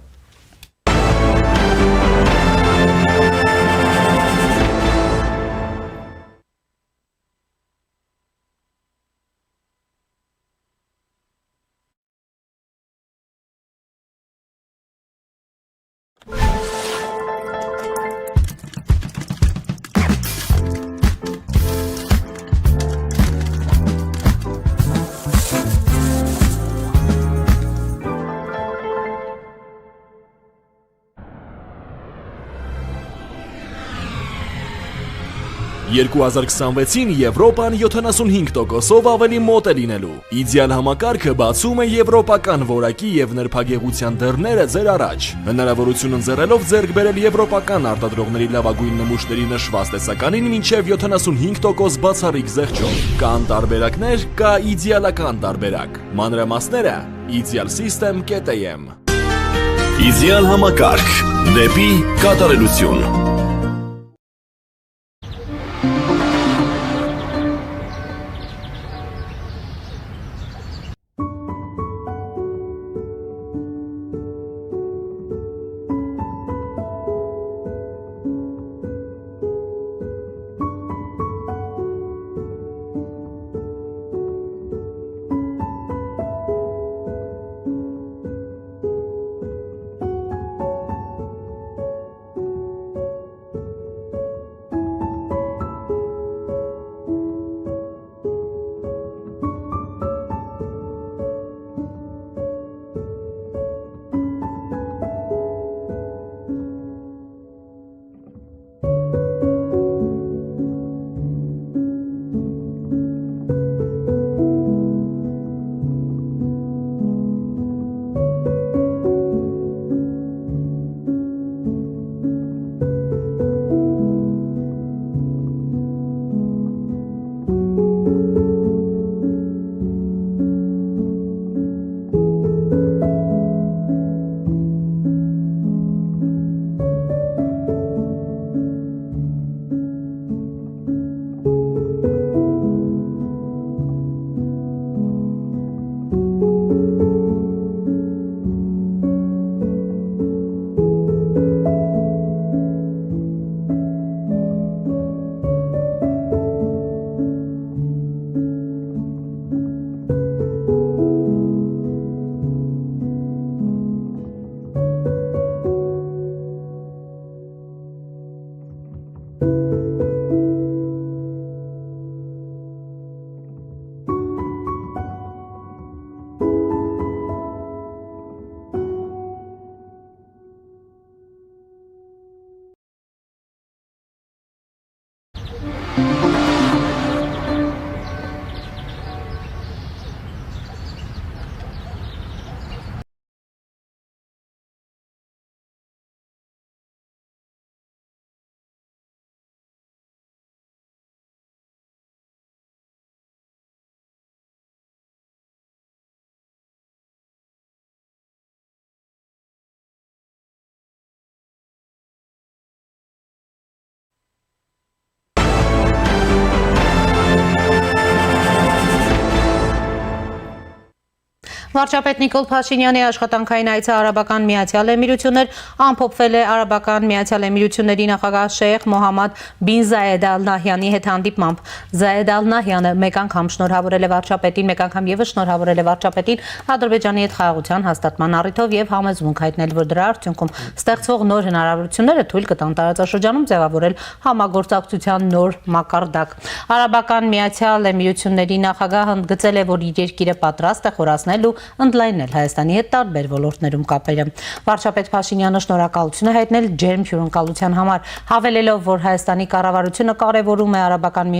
«2026-ին Եվրոպան 75%-ով ավելի մոտ է լինելու։ Իդեալ համակարգը բացում է եվրոպական որակի եւ նրբագեղության դռները ձեր առաջ։ Հնարավորություն ընձեռելով ձեռք բերել եվրոպական արտադրողների լավագույն նմուշների նշված տեսականին մինչև 75% բացառիկ զեղչով։ Կան տարբերակներ, կա իդեալական տարբերակ։ Մանրամասները idealsystem.am Իդեալ համակարգ դեպի կատարելություն։ Վարչապետ Նիկոլ Փաշինյանի աշխատանքային այցը Արաբական Միացյալ Էմիրություններ ամփոփվել է Արաբական Միացյալ Էմիրությունների նախագահ Շեյխ Մոհամմադ բին Զայեդ Ալ Նահյանի հետ հանդիպմամբ։ Զայեդ Ալ Նահյանը մեկ անգամ շնորհավորել է վարչապետին, մեկ անգամ եւս շնորհավորել է վարչապետին Ադրբեջանի հետ խաղաղության հաստատման առիթով եւ համեզմունք հայտնել, որ դրա արդյունքում ստեղծվող նոր հնարավորությունները թույլ կտան տարածաշրջանում ձևավորել համագործակցության նոր մակարդակ։ Արաբական Միացյալ Էմիրությունների նախագահը ընդգծել է, որ իր երկիրը պատրաստ է խորացնել ու ընդլայնել Հայաստանի հետ տարբեր ոլորտներում կապերը։ Վարչապետ Փաշինյանը շնորհակալություն է հայտնել ջերմ հյուրընկալության համար, հավելելով, որ Հայաստանի կառավարությունը կարևորում է Արաբական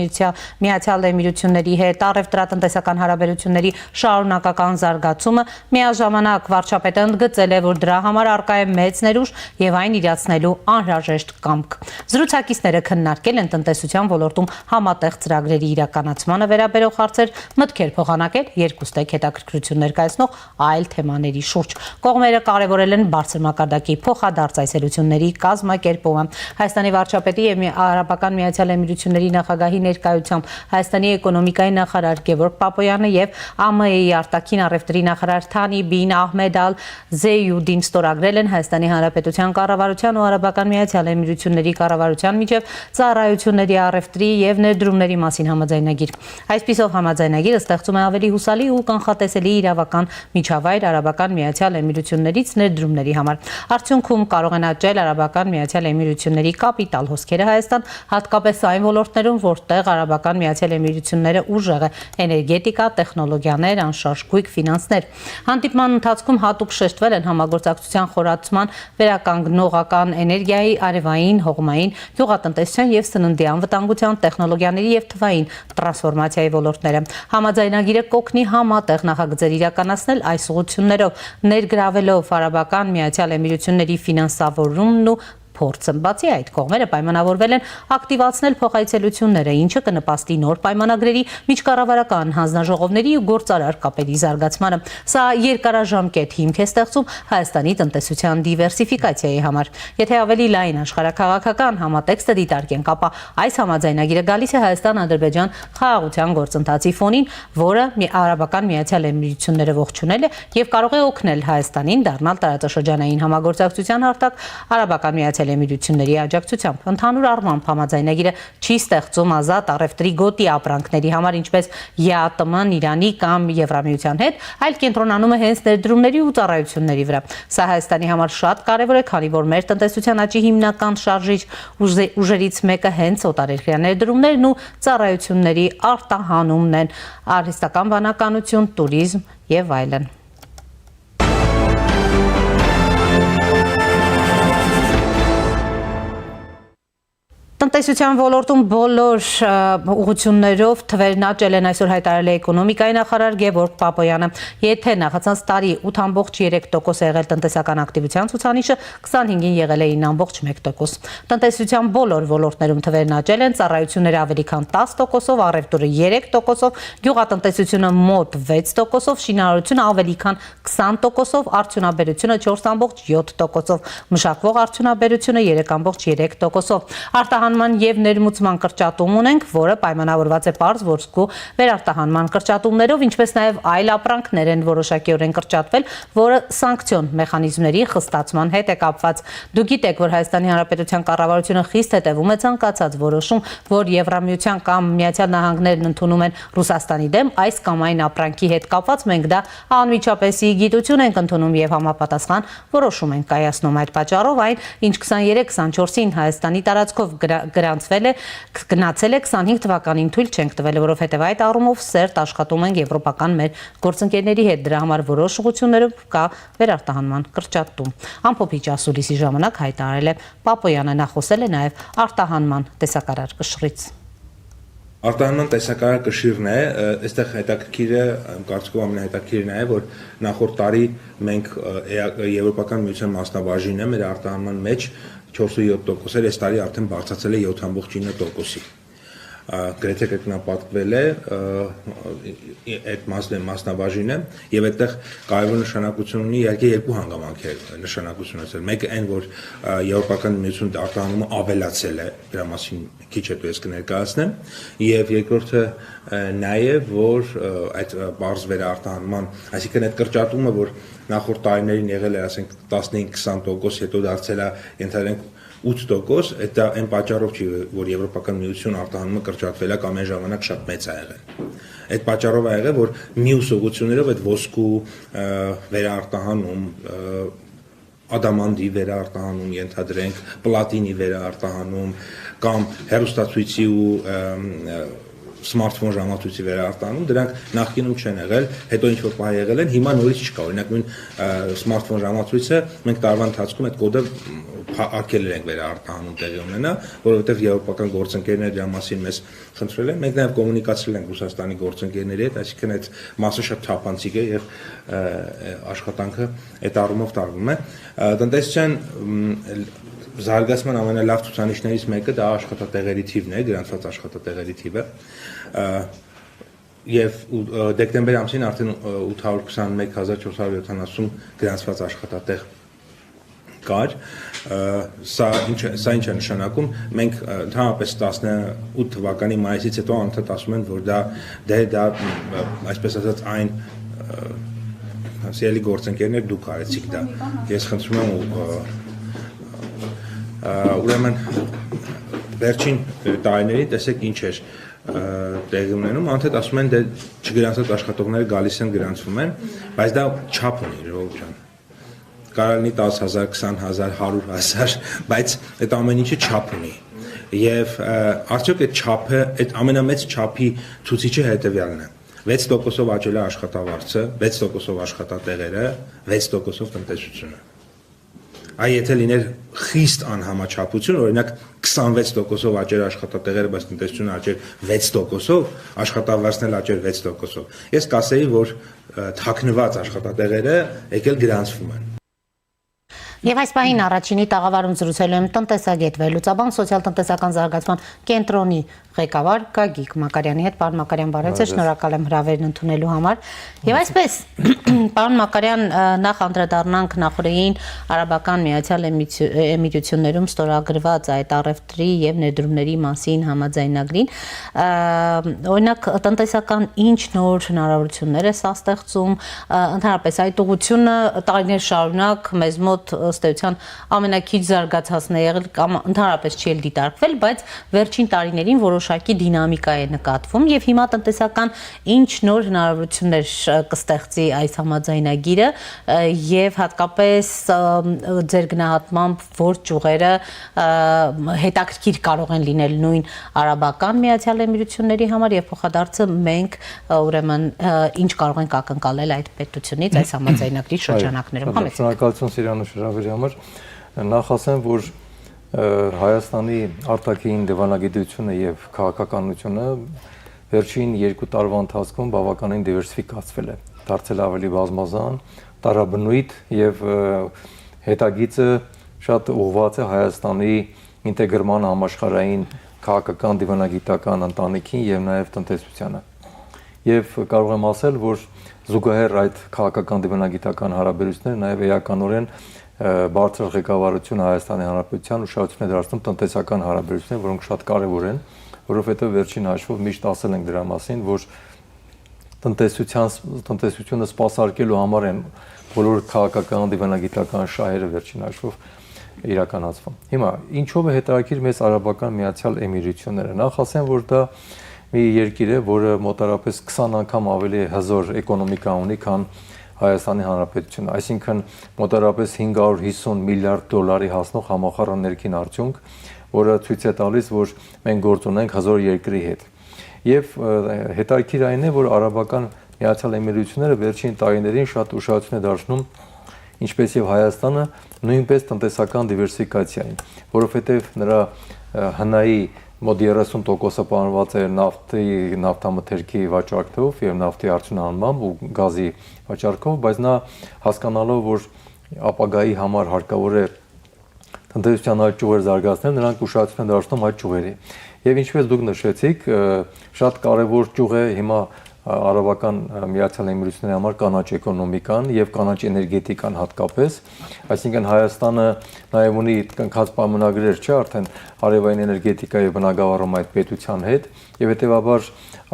Միացյալ Էմիրությունների հետ առևտրատնտեսական հարաբերությունների շարունակական զարգացումը։ Միաժամանակ վարչապետը ընդգծել է, որ դրա համար առկա է մեծ ներուժ եւ այն իրացնելու անհրաժեշտ կամք։ Զրուցակիցները քննարկել են տնտեսության ոլորտում համատեղ ծրագրերի իրականացմանը վերաբերող հարցեր, մտքեր փոխանակել, երկուստեք հետաքրքրություն ներկայացնող այլ թեմաների շուրջ։ Կողմերը կարևորել են բարձր մակարդակի փոխադարձ այցելությունների կազմակերպումը։ Հայաստանի վարչապետի եւ Արաբական Միացյալ Էմիրությունների նախագահի ներկայությամբ Հայաստանի էկոնոմիկայի նախարար Գևորգ Պապոյանը եւ ԱՄԷ-ի արտաքին առևտրի նախարար Թանի բին Ահմեդ Ալ Զեյուդին ստորագրել են Հայաստանի Հանրապետության կառավարության ու Արաբական Միացյալ Էմիրությունների կառավարության միջև ծառայությունների առևտրի եւ ներդրումների մասին համաձայնագիր։ Այսպիսով համաձայնագիրը ստեղծում է ավելի հուսալի ու կանխատեսելի իրավական միջավայր Արաբական Միացյալ Էմիրություններից ներդրումների համար։ Արդյունքում կարող են աճել Արաբական Միացյալ Էմիրությունների կապիտալ հոսքերը Հայաստան, հատկապես այն ոլորտներում, որտեղ Արաբական Միացյալ Էմիրությունները ուժեղ է՝ էներգետիկա, տեխնոլոգիաներ, անշարժ գույք, ֆինանսներ։ Հանդիպման ընթացքում հատուկ շեշտվել են համագործակցության խորացման, վերականգնողական էներգիայի, արևային, հողմային, գյուղատնտեսության եւ սննդի անվտանգության, տեխնոլոգիաների եւ թվային տրանսֆորմացիայի ոլորտները։ Համաձայնագիրը կօգնի համատեղ նախագծեր իրականացնել այս ուղղություններով, ներգրավելով Արաբական Միացյալ Էմիրությունների ֆինանսավորումն ու փորձը։ Բացի այդ, կողմերը պայմանավորվել են ակտիվացնել փոխայցելությունները, ինչը կնպաստի նոր պայմանագրերի, միջկառավարական հանձնաժողովների ու գործարար կապերի զարգացմանը։ Սա երկարաժամկետ հիմք է ստեղծում Հայաստանի տնտեսության դիվերսիֆիկացիայի համար։ Եթե ավելի լայն աշխարհաքաղաքական համատեքստը դիտարկենք, ապա այս համաձայնագիրը գալիս է Հայաստան-Ադրբեջան խաղաղության գործընթացի ֆոնին, որը Արաբական Միացյալ Էմիրությունները ողջունել է եւ կարող է օգնել Հայաստանին դառնալ տարածաշրջանային համագործակցության հարթակ Արաբական Միացյալ Էմիրությունների աջակցությամբ։ Ընդհանուր առմամբ համաձայնագիրը չի ստեղծում ազատ առևտրի գոտի ապրանքների համար, ինչպես ԵԱՏՄ-ն Իրանի կամ Եվրամիության հետ, այլ կենտրոնանում է հենց ներդրումների ու ծառայությունների վրա։ Սա Հայաստանի համար շատ կարևոր է, քանի որ մեր տնտեսության աճի հիմնական շարժիչ ուժերից մեկը հենց օտարերկրյա ներդրումներն ու ծառայությունների արտահանումն են, արհեստական բանականություն, տուրիզմ եւ այլն։ Տնտեսության ոլորտում բոլոր ուղղություններով թվերն աճել են, այսօր հայտարարել է էկոնոմիկայի նախարար Գևորգ Պապոյանը։ Եթե նախացած տարի 8.3% է եղել տնտեսական ակտիվության ցուցանիշը, 25-ին եղել է 9.1%։ Տնտեսության բոլոր ոլորտներում թվերն աճել են, ծառայությունները ավելի քան 10%-ով, առևտուրը 3%-ով, գյուղատնտեսությունը մոտ 6%-ով, շինարարությունը ավելի քան 20%-ով, արդյունաբերությունը 4.7%-ով, մշակվող արդյունաբերությունը 3.3%-ով։ Արտահանման եւ ներմուծման կրճատում ունենք, որը պայմանավորված է պարզ ոսկու վերարտահանման կրճատումներով, ինչպես նաեւ այլ ապրանքներ են որոշակիորեն կրճատվել, որը սանկցիոն մեխանիզմների խստացման հետ է կապված։ Դուք գիտեք, որ Հայաստանի Հանրապետության կառավարությունը խիստ հետևում է ցանկացած որոշում, որ Եվրամիության կամ Միացյալ Նահանգներն ընդունում են Ռուսաստանի դեմ այս կամ այն ապրանքի հետ կապված, մենք դա անմիջապես գիտություն ենք ընդունում եւ համապատասխան որոշում ենք կայացնում։ Այդ պատճառով այն, ինչ 23-24-ին Հայաստանի տարածքով գրանցվել է, գնացել է 25 թվականին թույլ չենք տվել, որովհետև այդ առումով սերտ աշխատում ենք եվրոպական մեր գործընկերների հետ, դրա համար որոշ ուղղություններով կա վերարտահանման կրճատում։ Ամփոփիչ ասուլիսի ժամանակ հայտարարել է Պապոյանը, նա խոսել է նաև արտահանման տեսակարար կշռից։ Արտահանման տեսակարար կշիռն է, այստեղ հետաքրքիրը, կարծիքով ամենահետաքրքիրն է, որ նախորդ տարի մենք Եվրոպական միության մասնաբաժինը մեր արտահանման մեջ 4.7% էր, այս տարի արդեն բարձրացել է 7.9%-ի։ Գրեթե կրկնապատկվել է այդ մասնաբաժինը եւ այդտեղ կարևոր նշանակություն ունի իհարկե երկու հանգամանքեր նշանակություն ունեցել։ Մեկը այն, որ Եվրոպական միությունը արտահանումը ավելացել է, դրա մասին քիչ հետո ես կներկայացնեմ, եւ երկրորդը նաեւ որ այդ բարձ վերարտահանման, այսինքն այդ կրճատումը, որ նախորդ տարիներին եղել է, ասենք 15-20%, հետո դարձել է ենթադրենք 8%, դա այն պատճառով չի, որ Եվրոպական միությունը արտահանումը կրճատվել է կամ այն ժամանակ շատ մեծ է եղել։ Այդ պատճառով է եղել, որ մյուս ուղղություններով այդ ոսկու վերարտահանում, ադամանդի վերարտահանում, ենթադրենք, պլատինի վերարտահանում կամ հեռուստացույցի ու սմարթֆոն ժամացույցի վերարտահանում, դրանք նախկինում չեն եղել, հետո ինչ որ պահ եղել են, հիմա նորից չկա։ Օրինակ նույն սմարթֆոն ժամացույցը մենք տարվա ընթացքում այդ կոդը արգելել ենք վերարտահանում տեղի ունենա, որովհետև եվրոպական գործընկերները դրա մասին մեզ խնդրել են, մենք նաև կոմունիկացրել ենք Ռուսաստանի գործընկերների հետ, այսինքն այդ մասը շատ թափանցիկ է եւ աշխատանքը այդ առումով տարվում է։ Տնտեսության զարգացման ամենալավ ցուցանիշներից մեկը դա աշխատատեղերի թիվն է, գրանցված աշխատատեղերի թիվը։ Եվ դեկտեմբեր ամսին արդեն 821.470 գրանցված աշխատատեղ կար, սա ինչ է նշանակում, մենք ընդհանրապես 18 թվականի մայիսից հետո անդադ ասում են, որ դա այսպես ասած այն սիրելի գործընկերներ դուք արեցիք դա, ես խնդրում եմ ուրեմն վերջին տարիներին տեսեք ինչ էր տեղի ունենում, անդադ ասում են դե չգրանցված աշխատողները գալիս են գրանցվում են, բայց դա չափ ունի Ժողովուրդ ջան։ Կարող լինի 10,000, 20,000, 100,000, բայց այդ ամեն ինչը չափ ունի։ Եվ արդյոք այդ չափը, այդ ամենամեծ չափի ցուցիչը հետևյալն է։ 6%-ով աճել է աշխատավարձը, 6%-ով աշխատատեղերը, 6%-ով տնտեսությունը։ Այ եթե լիներ խիստ անհամաչափություն, օրինակ 26%-ով աճեր աշխատատեղերը, բայց տնտեսությունը աճեր 6%-ով, աշխատավարձն էլ աճեր 6%-ով։ Ես կասեի, որ թաքնված աշխատատեղերը եկել գրանցվում են։ Եվ այս պահին առաջինի տաղավարում զրուցելու եմ տնտեսագետ վերլուծաբան սոցիալ-տնտեսական զարգացման կենտրոնի ղեկավար Գագիկ Մակարյանի հետ։ Պարոն Մակարյան, բարև ձեզ, շնորհակալ եմ հրավերն ընդունելու համար։ Եվ այսպես, պարոն Մակարյան, նախ անդրադառնանք նախորդին Արաբական Միացյալ Էմիրություններում ստորագրված այդ առևտրի եւ ներդրումների մասին համաձայնագրին, օրինակ տնտեսական ինչ նոր հնարավորություններ է սա ստեղծում, ընդհանրապես այդ ուղղությունը տարիներ շարունակ մեզ մոտ ըստ էության ամենակիչ զարգացածն է եղել կամ ընդհանրապես չի էլ դիտարկվել, բայց վերջին տարիներին որոշակի դինամիկա է նկատվում եւ հիմա տնտեսական ինչ նոր հնարավորություններ կստեղծի այս համաձայնագիրը եւ հատկապես ձեր գնահատմամբ որ ճյուղերը հետաքրքիր կարող են լինել նույն Արաբական Միացյալ Էմիրությունների համար եւ փոխադարձը մենք ուրեմն ինչ կարող ենք ակնկալել այդ պետությունից այս համաձայնագրի շրջանակներում։ Շնորհակալություն Սիրանուշ հրավերի համար։ Նախ ասեմ, որ Հայաստանի արտաքին դիվանագիտությունը եւ քաղաքականությունը վերջին 2 տարվա ընթացքում բավականին դիվերսիֆիկացվել է, դարձել ավելի բազմազան, տարաբնույթ եւ հետագիծը շատ ուղղված է Հայաստանի ինտեգրման համաշխարհային քաղաքական դիվանագիտական ընտանիքին եւ նաեւ տնտեսությանը։ Եվ կարող եմ ասել, որ զուգահեռ այդ քաղաքական դիվանագիտական հարաբերությունները նաեւ էականորեն բարձր ղեկավարությունը Հայաստանի Հանրապետության ուշադրություն է դարձնում տնտեսական հարաբերությունները, որոնք շատ կարևոր են, որովհետեւ վերջին հաշվով միշտ ասել ենք դրա մասին, որ տնտեսությունը սպասարկելու համար են բոլոր քաղաքական դիվանագիտական շահերը վերջին հաշվով իրականացվում։ Հիմա ինչով է հետաքրքիր մեծ Արաբական Միացյալ Էմիրությունները։ Նախ ասեմ, որ դա մի երկիր է, որը մոտարապես 20 անգամ ավելի հզոր էկոնոմիկա ունի, քան Հայաստանի Հանրապետությունը, այսինքն մոտարապես 550 միլիարդ դոլարի հասնող համախառն ներքին արդյունք, որը ցույց է տալիս, որ մենք գործ ունենք հզոր երկրի հետ։ Եվ հետաքրքիր այն է, որ Արաբական Միացյալ Էմիրությունները վերջին տարիներին շատ ուշադրություն է դարձնում, ինչպես եւ Հայաստանը, նույնպես տնտեսական դիվերսիֆիկացիային, որովհետեւ նրա հնայի մոտ 30%-ը պահանջված է նավթամթերքի վաճառքով եւ նավթի արդյունահանմամբ ու գազի վաճառքով, բայց նա հասկանալով, որ ապագայի համար հարկավոր է տնտեսության այդ ճյուղեր զարգացնել, նրանք ուշադրություն են դարձնում այդ ճյուղերի։ Եվ ինչպես դուք նշեցիք, շատ կարևոր ճյուղ է հիմա Արաբական Միացյալ Էմիրությունների համար կանաչ էկոնոմիկան եւ կանաչ էներգետիկան հատկապես, այսինքն Հայաստանը նաեւ ունի կնքած պայմանագրեր, չէ, արդեն արևային էներգետիկայի բնագավառում այդ պետության հետ եւ հետեւաբար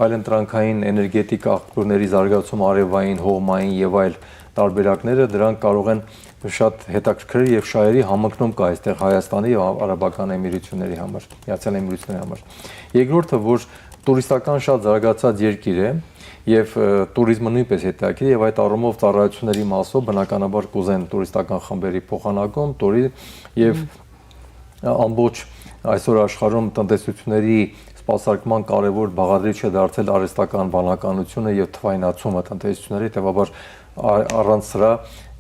այլընտրանքային էներգետիկա աղբյուրների զարգացում արևային, հողմային եւ այլ տարբերակները դրանք կարող են շատ հետաքրքիր եւ շահերի համընկնում կա այստեղ Հայաստանի եւ Արաբական Էմիրությունների համար, Միացյալ Էմիրությունների համար։ Երկրորդը, որ տուրիստական շատ զարգացած երկիր է եւ туриզմը նույնպես հետաքրքիր եւ այդ առումով ծառայությունների մասով բնականաբար կուզեն տուրիստական խմբերի փոխանակում, եւ ամբողջ այսօր աշխարհում տնտեսությունների սպասարկման կարևոր բաղադրիչ է դարձել արհեստական բանականությունը եւ թվայնացումը տնտեսությունների, հետեւաբար առանց սրա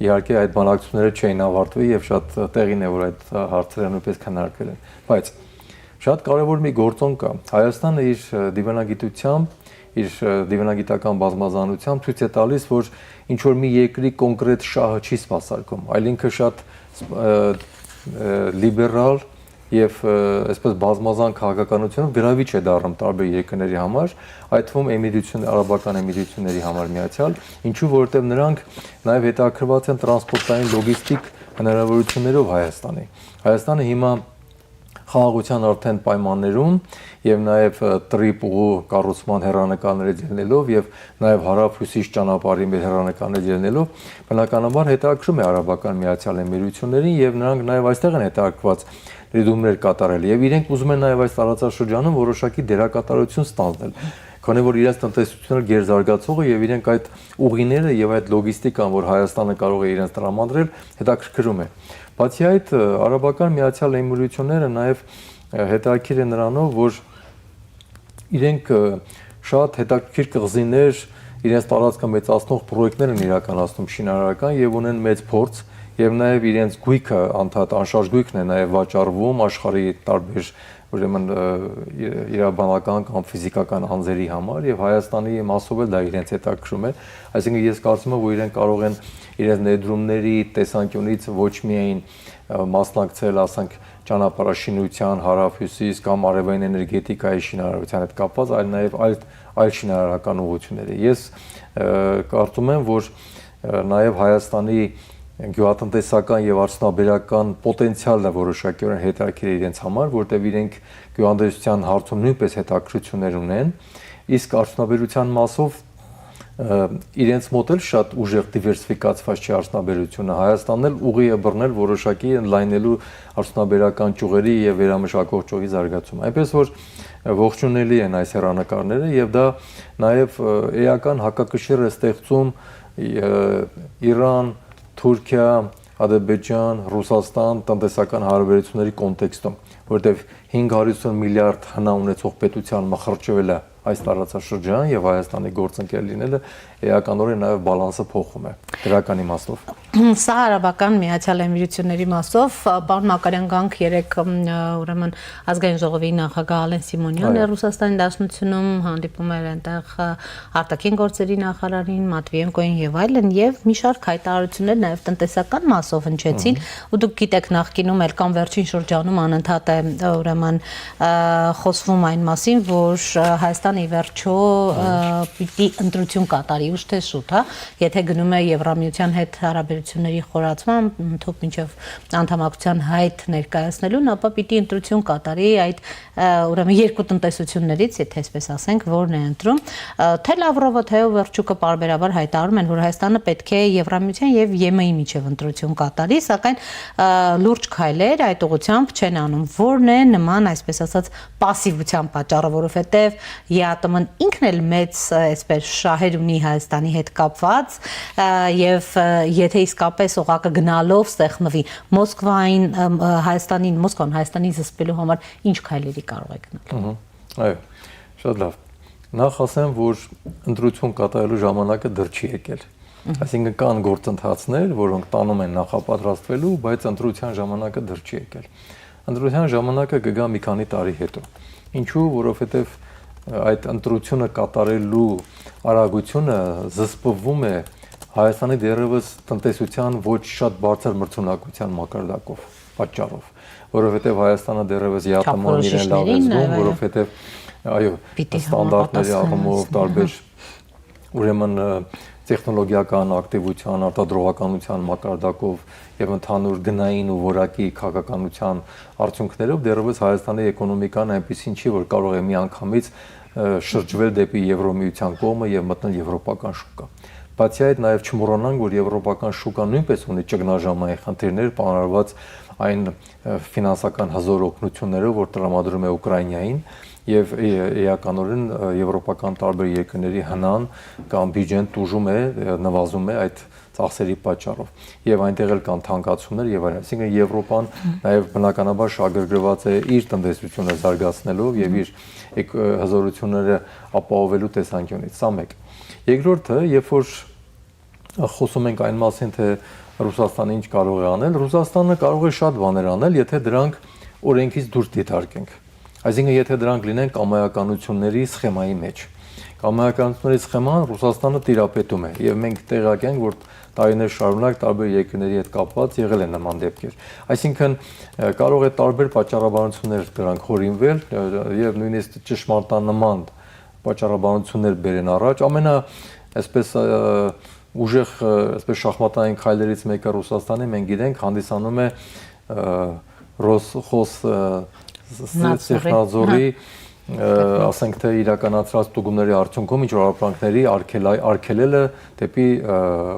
իհարկե այդ բանակցությունները չէին ավարտվի եւ շատ տեղին է որ այդ հարցերը նույնպես քննարկվել են, բայց շատ կարևոր մի գործոն կա։ Հայաստանը իր դիվանագիտությամբ, իր դիվանագիտական բազմազանությամբ ցույց է տալիս, որ ինչ որ մի երկրի կոնկրետ շահը չի սպասարկում, այլ ինքը շատ լիբերալ եւ այսպես բազմազան քաղաքականությունով գրավիչ է դառնում տարբեր երկրների համար, այդ թվում Արաբական Էմիրությունների համար միացյալ, ինչու որովհետեւ նրանք նաեւ հետաքրքրված են տրանսպորտային լոգիստիկ հնարավորություններով Հայաստանի։ Հայաստանը հիմա խաղաղության արդեն պայմաններում եւ նաեւ տրիպ ուղու կառուցման հեռանկարներից ելնելով եւ նաեւ հարավ-հյուսիս ճանապարհի մեր հեռանկարներից ելնելով բնականաբար հետաքրում է Արաբական Միացյալ Էմիրություններին եւ նրանք նաեւ այստեղ են հետաքրքրված դիտումներ կատարել եւ իրենք ուզում են նաեւ այս տարածաշրջանում որոշակի դերակատարություն ստանձնել, քանի որ իրենց տնտեսությունը գերզարգացող է եւ իրենք այդ ուղիները եւ այդ լոգիստիկան, որ Հայաստանը կարող է իրենց տրամադրել, հետաքրքրում է։ Բացի այդ, Արաբական Միացյալ Էմիրությունները նաեւ հետաքրքիր է նրանով, որ իրենք շատ հետաքրքիր կղզիներ, իրենց տարածքը մեծացնող պրոյեկտներ են իրականացնում շինարարական եւ ունեն մեծ փորձ եւ նաեւ իրենց գույքը անդադ անշարժ գույքն է նաեւ վաճառվում աշխարհի տարբեր ուրեմն իրավաբանական կամ ֆիզիկական անձերի համար եւ Հայաստանի մասով էլ դա իրենց հետաքրում է, այսինքն ես կարծում եմ, որ իրենք կարող են իրենց ներդրումների տեսանկյունից ոչ միայն մասնակցել, ասենք, ճանապարհաշինության, հարավ-հյուսիս կամ արևային էներգետիկայի շինարարության հետ կապված, այլ նաեւ այլ շինարարական ուղղությունների։ Ես կարծում եմ, որ նաեւ Հայաստանի գյուղատնտեսական եւ արդյունաբերական պոտենցիալը որոշակիորեն հետաքրքիր է իրենց համար, որտեղ իրենք գյուղատնտեսության հարցում նույնպես հետաքրքրություններ ունեն, իսկ արդյունաբերության մասով իրենց մոտ էլ շատ ուժեղ դիվերսիֆիկացված չի արդյունաբերությունը։ Հայաստանն էլ ուղի է բռնել որոշակի ընդլայնելու արդյունաբերական ճյուղերի եւ վերամշակող ճյուղի զարգացումը։ Այնպես որ ողջունելի են այս հեռանկարները եւ դա նաեւ էական հակակշիռ է ստեղծում Իրան, Թուրքիա, Ադրբեջան, Ռուսաստան տնտեսական հարաբերությունների կոնտեքստում, որտեղ 550 միլիարդ հնա ունեցող պետության մխրճվել է այս տարածաշրջան եւ Հայաստանի գործընկեր լինելը էականորեն նաեւ բալանսը փոխում է դրական իմաստով։ Սա արաբական Միացյալ Էմիրությունների մասով, պարոն Մակարյան, գանք երեք ուրեմն ազգային ժողովի նախագահ Ալեն Սիմոնյանը Ռուսաստանի Դաշնությունում հանդիպում էր այնտեղ արտաքին գործերի նախարարին Մատվիենկոին եւ այլն եւ մի շարք հայտարարություններ նաեւ տնտեսական մասով հնչեցին ու դուք գիտեք նախկինում էլ կամ վերջին շրջանում անընդհատ է ուրեմն խոսվում այն մասին, որ Հայաստանը ի վերջո պիտի ընտրություն կատարի ուշ թե շուտ, հա, եթե գնում է Եվրամիության հետ հարաբերությունների խորացման, թող մինչև անդամակցության հայտ ներկայացնելուն, ապա պիտի ընտրություն կատարի այդ ուրեմն երկու տնտեսություններից, եթե այսպես ասենք, որն է ընտրում։ Թե Լավրովը, թե Վերչուկը պարբերաբար հայտարարում են, որ Հայաստանը պետք է Եվրամիության եւ ԵՄ-ի միջև ընտրություն կատարի, սակայն լուրջ քայլեր այդ ուղղությամբ չեն անում։ Որն է նման, այսպես ասած, пассивության պատճառը, որովհետեւ ԵԱՏՄ-ն ինքն էլ մեծ այսպես շահեր ունի Հայաստանի հետ կապված եւ եթե իսկապես օղակը գնալով ստեղնվի Մոսկվային Հայաստանին զսպելու համար ինչ քայլերի կարող է գնալ։ Այո, շատ լավ։ Նախ ասեմ, որ ընտրություն կատարելու ժամանակը դեռ չի եկել։ Այսինքն կան գործընթացներ, որոնք տանում են նախապատրաստվելու, բայց ընտրության ժամանակը դեռ չի եկել։ Ընտրության ժամանակը կգա մի քանի տարի հետո։ Ինչու՞, որովհետեւ այդ ընտրությունը կատարելու արագությունը զսպվում է Հայաստանի դերևս տնտեսության ոչ շատ բարձր մրցունակության մակարդակով պատճառով, որովհետև Հայաստանը դերևս ԵԱՏՄ-ն իրեն լավ է զգում, որովհետև այո, ստանդարտների առումով տարբեր ուրեմն տեխնոլոգիական ակտիվության, արտադրողականության մակարդակով եւ ընդհանուր գնային ու որակի քաղաքականության արդյունքներով դեռևս Հայաստանի էկոնոմիկան այնպեսին չի, որ կարող է միանգամից շրջվել դեպի Եվրոմիության կողմը եւ մտնել եվրոպական շուկա։ Բացի այդ նաեւ չմոռանանք, որ եվրոպական շուկան նույնպես ունի ճգնաժամային խնդիրներ, պարունակված այն ֆինանսական հզոր օգնություններով, որ տրամադրում է Ուկրաինային եւ էականորեն եվրոպական տարբեր երկրների հնան կամ բյուջեն տուժում է, նվազում է այդ ծախսերի պատճառով եւ այնտեղ էլ կան թանկացումներ եւ այլն, այսինքն Եվրոպան նաեւ բնականաբար շահագրգռված է իր տնտեսությունը զարգացնելով եւ իր հզորությունները ապահովելու տեսանկյունից, սա մեկ։ Երկրորդը, երբ որ խոսում ենք այն մասին, թե Ռուսաստանը ինչ կարող է անել, Ռուսաստանը կարող է շատ բաներ անել, եթե դրանք օրենքից դուրս դիտարկենք։ Այսինքն, եթե դրանք լինեն կամայականությունների սխեմայի մեջ։ Կամայականությունների սխեման Ռուսաստանը տիրապետում է եւ մենք տեղյակ ենք, որ տարիներ շարունակ տարբեր երկրների հետ կապված եղել են նման դեպքեր։ Այսինքն կարող է տարբեր պատճառաբանություններ դրանք հորինվել եւ նույնիսկ ճշմարտանման պատճառաբանություններ բերեն առաջ։ Ամենա այսպես ուժեղ այսպես շախմատային քայլերից մեկը Ռուսաստանի մենք գիտենք հանդիսանում է Ռոսխոզ Սեխնաձորի ասենք թե իրականացրած ստուգումների արդյունքում ինչ որ ապրանքների արգելելը դեպի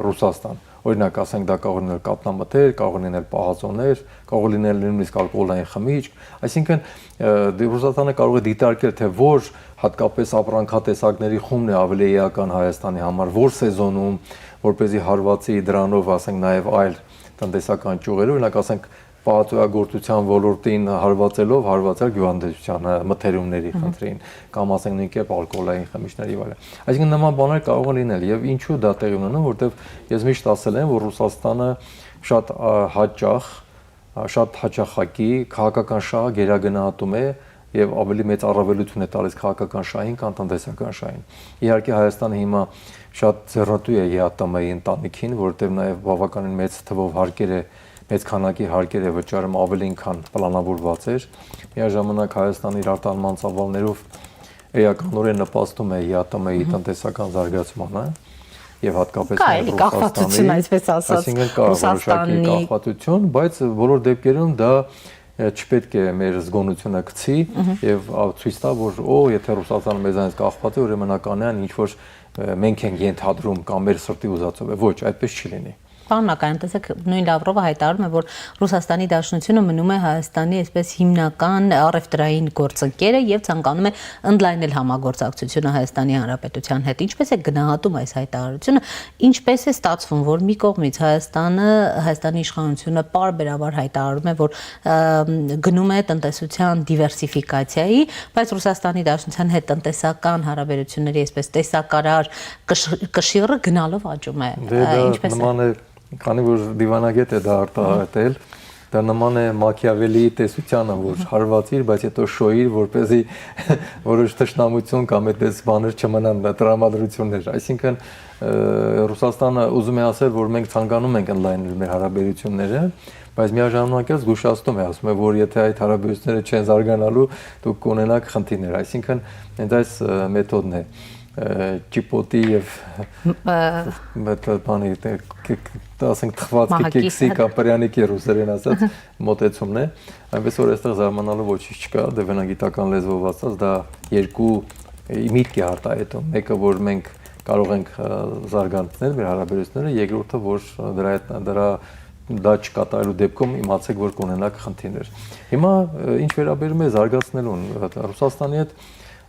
Ռուսաստան։ Օրինակ, ասենք դա կարող լինել կաթնամթեր, կարող լինել պահածոներ, կարող լինել նույնիսկ ալկոհոլային խմիչք, այսինքն Ռուսաստանը կարող է դիտարկել, թե որ հատկապես ապրանքատեսակների խումբն է ավելի էական Հայաստանի համար, որ սեզոնում, որպեսզի հարվածի դրանով, ասենք նաև այլ տնտեսական ճյուղերով, օրինակ ասենք պահածոյագործության ոլորտին հարվածելով հարվածել գյուղատնտեսության մթերումների խնդրին կամ ասենք նույնքերպ ալկոհոլային խմիչքների եւ այլն։ Այսինքն նման բաներ կարող են լինել եւ ինչու դա տեղի ունենում, որտեվ ես միշտ ասել եմ, որ Ռուսաստանը շատ հաճախ, շատ հաճախակի քաղաքական շահը գերագնահատում է եւ ավելի մեծ առավելություն է տալիս քաղաքական շահին կամ տնտեսական շահին։ Իհարկե Հայաստանը հիմա շատ ձեռնտու է ԵԱՏՄ-ի ընտանիքին, որտեղ նաեւ բավականին մեծ թվով հարկեր է, մեծ քանակի հարկեր է վճարում ավելին, քան պլանավորված էր։ Միաժամանակ Հայաստանը իր արտահանման ծավալներով էականորեն նպաստում է ԵԱՏՄ-ի տնտեսական զարգացմանը եւ հատկապես Ռուսաստանի կախվածություն, բայց բոլոր դեպքերում դա չպետք է մեր զգոնությունը գցի եւ ցույց տա, որ եթե Ռուսաստանը մեզանից կախված է, ուրեմն ականյան ինչ որ մենք ենք ենթադրում կամ մեր սրտի ուզածով է, ոչ, այդպես չի լինի։ Պարոն, տեսեք, նույն Լավրովը հայտարարում է, որ Ռուսաստանի Դաշնությունը մնում է Հայաստանի այսպես հիմնական առևտրային գործընկերը եւ ցանկանում է ընդլայնել համագործակցությունը Հայաստանի Հանրապետության հետ։ Ինչպես է գնահատում այս հայտարարությունը, ինչպես է ստացվում, որ մի կողմից Հայաստանի իշխանությունը պարբերաբար հայտարարում է, որ գնում է տնտեսության դիվերսիֆիկացիայի, բայց Ռուսաստանի Դաշնության հետ տնտեսական հարաբերությունների այսպես տեսակարար կշիռը գնալով աճում է։ Ինչպես է Քանի որ դիվանագետ է դա արտահայտել, դա նման է Մաքիավելիի տեսությանը, որ հարվածիր, բայց հետո շոյիր, որպեսզի որոշ թշնամություն կամ այդպես բաներ չմնան տրամադրություններ։ Այսինքն Ռուսաստանը ուզում է ասել, որ մենք ցանկանում ենք ընդլայնել մեր հարաբերությունները, բայց միաժամանակ զգուշացնում է, ասում է, որ եթե այդ հարաբերությունները չեն զարգանալու, դուք կունենաք խնդիրներ։ Այսինքն հենց այս մեթոդն է ճիպոտի եւ բանի ասենք թխվածքի կեքսի կամ պրյանիկի ռուսերեն ասած մոտեցումն է, այնպես որ այստեղ զարմանալու ոչինչ չկա, դեվանագիտական լեզվով ասած դա երկու միտք է արտահայտում, մեկը որ մենք կարող ենք զարգացնել մեր հարաբերությունները, երկրորդը որ դա չկատարելու դեպքում իմացեք որ կունենաք խնդիրներ։ Հիմա ինչ վերաբերում է զարգացնելուն, Ռուսաստանի հետ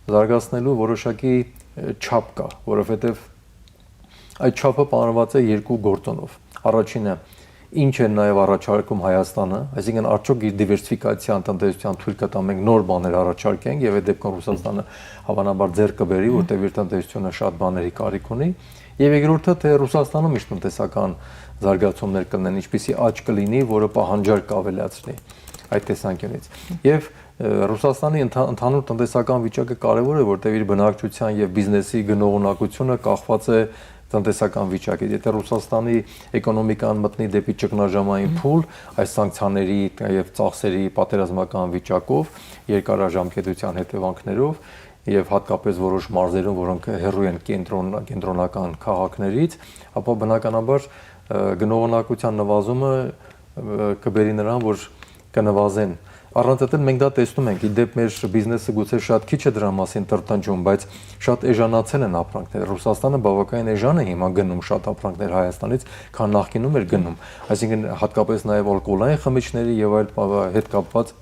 զարգացնելու որոշակի չափ կա, որովհետև այդ չափը պարզված է երկու գործոնով։ Առաջինը ինչ է նաև առաջարկում Հայաստանը, այսինքն արդյոք իր դիվերսիֆիկացիան տնտեսության թույլ կտա մենք նոր բաներ առաջարկենք եւ այդ դեպքում Ռուսաստանը հավանաբար ձեռք կբերի, որտեղ իր տնտեսությունը շատ բաների կարիք ունի, եւ երկրորդը թե Ռուսաստանում ինչ տնտեսական զարգացումներ կլինեն, ինչպիսի աճ կլինի, որը պահանջարկ կավելացնի այդ տեսանկյունից։ Եվ Ռուսաստանի ընդհանուր տնտեսական վիճակը կարևոր է, որտեղ իր բնակչության եւ բիզնեսի գնողունակությունը կախված է տնտեսական վիճակից։ Եթե Ռուսաստանի էկոնոմիկան մտնի դեպի ճգնաժամային փուլ, այս սանկցիաների եւ ծախսերի պատերազմական վիճակով, երկարաժամկետության հետևանքներով եւ հատկապես որոշ մարզերում, որոնք հեռու են կենտրոնական քաղաքներից, ապա բնականաբար գնողունակության նվազումը կբերի նրան, որ կնվազեն Առանց այդել մենք դա տեսնում ենք, իդեպ մեր բիզնեսը գուցե շատ քիչ է դրա մասին տրտնջում, բայց շատ էժանացել են ապրանքները։ Ռուսաստանը բավականին էժան է հիմա գնում շատ ապրանքներ Հայաստանից, քան նախկինում էր գնում։ Այսինքն հատկապես նաև ալկոհոլային խմիչքների եւ այլ հետ կապված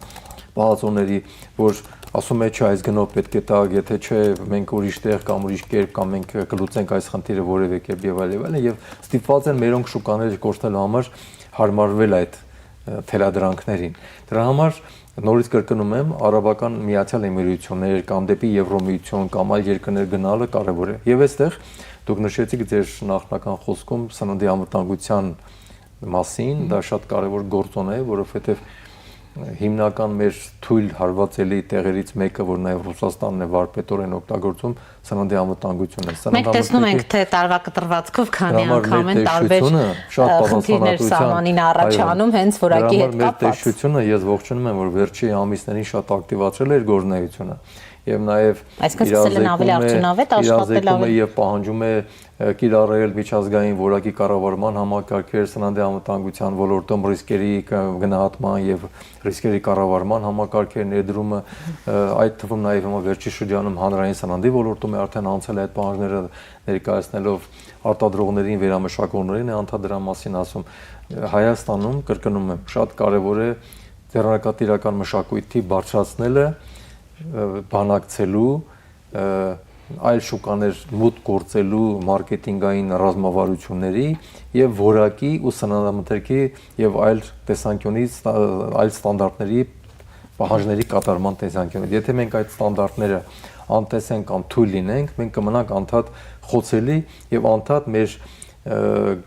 բազոների, որ ասում է չէ, այս գնով պետք է տա, եթե չէ, մենք ուրիշ տեղ կամ ուրիշ կերպ կամ մենք կլուծենք այս խնդիրը որևէ կերպ եւ այլն եւ ստիպված են մերոնք շուկաները կորցնելու համար հարմարվել այդ թելադրանքներին։ Դրա համար նորից կրկնում եմ, Արաբական Միացյալ Էմիրություններ կամ դեպի Եվրոմիություն կամ այլ երկրներ գնալը կարևոր է։ Եվ այստեղ դուք նշեցիք ձեր նախնական խոսքում սննդի անվտանգության մասին, դա շատ կարևոր գործոն է, որովհետև հիմնական մեր թույլ հարվածելի տեղերից մեկը, որ նաև Ռուսաստանն է վարպետորեն օգտագործում, սննդի անվտանգությունն է։ Մենք տեսնում ենք, թե տարվա կտրվածքով քանի անգամ են տարբեր խնդիրներ սահմանին առաջանում, հենց որակի հետ կապված։ Մեր տեսչությունը ես ողջունում եմ, որ վերջի ամիսներին շատ ակտիվացրել է իր գործունեությունը եւ նաեւ իրազեկում է եւ պահանջում է կիրառել միջազգային որակի կառավարման համակարգեր, սննդի անվտանգության ոլորտում ռիսկերի գնահատման եւ ռիսկերի կառավարման համակարգեր ներդրումը, այդ թվում նաեւ հիմա վերջի շրջանում հանրային սննդի ոլորտում է արդեն անցել այդ պահանջները ներկայացնելով արտադրողներին, վերամշակողներին է անդադար դրա մասին ասում։ Հայաստանում կրկնում եմ, շատ կարեւոր է ձեռնարկատիրական մշակույթի բարձրացնելը, բանակցելու, այլ շուկաներ մուտք գործելու մարքեթինգային ռազմավարությունների եւ որակի ու սննդամթերքի եւ այլ տեսանկյունից այլ ստանդարտների պահանջների կատարման տեսանկյունից։ Եթե մենք այդ ստանդարտները անտեսենք կամ թույլ լինենք, մենք կմնանք անդադ խոցելի եւ անդադ մեր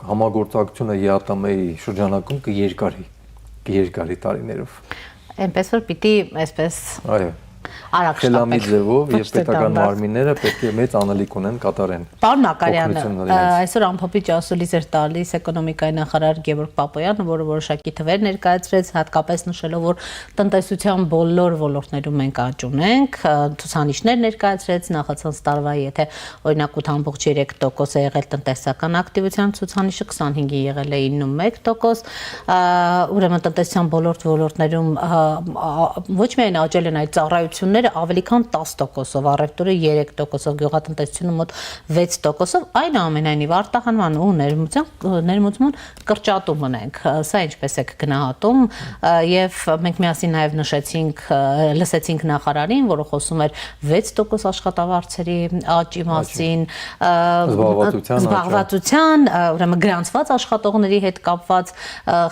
համագործակցությունը ԵԱՏՄ-ի շրջանակում կերկարի տարիներով։ Այնպես որ պիտի այսպես այո արագ խելամի ձևով Ոչ եւ թե պետական դանդաղ։ մարմինները պետք է մեծ անելիք ունեն կատարեն։ Պարոն Մակարյան, օգնություններ իրենց։ այսօր ամփոփիչ ասուլիս էր տալիս էկոնոմիկայի նախարար Գևորգ Պապոյանը, որը որոշակի թվեր ներկայացրեց, հատկապես նշելով, որ տնտեսության բոլոր ոլորտներում մենք աճ ունենք, ցուցանիշներ ներկայացրեց նախացած տարվա, եթե օրինակ 8.3% է եղել տնտեսական ակտիվության ցուցանիշը, 25-ին եղել է 9.1%, ուրեմն տնտեսության բոլոր ոլորտներում ոչ միայն աճել են այդ ծառայությունները ավելի քան 10%-ով, առևտուրը 3%-ով, գյուղատնտեսությունը մոտ 6%-ով, այնուամենայնիվ արտահանման ու ներմուծման կրճատում ունենք։ Սա ինչպես եք գնահատում եւ մենք միասին նաեւ լսեցինք նախարարին, որը խոսում էր 6% աշխատավարձերի աճի մասին, զբաղվածության, ուրեմն գրանցված աշխատողների հետ կապված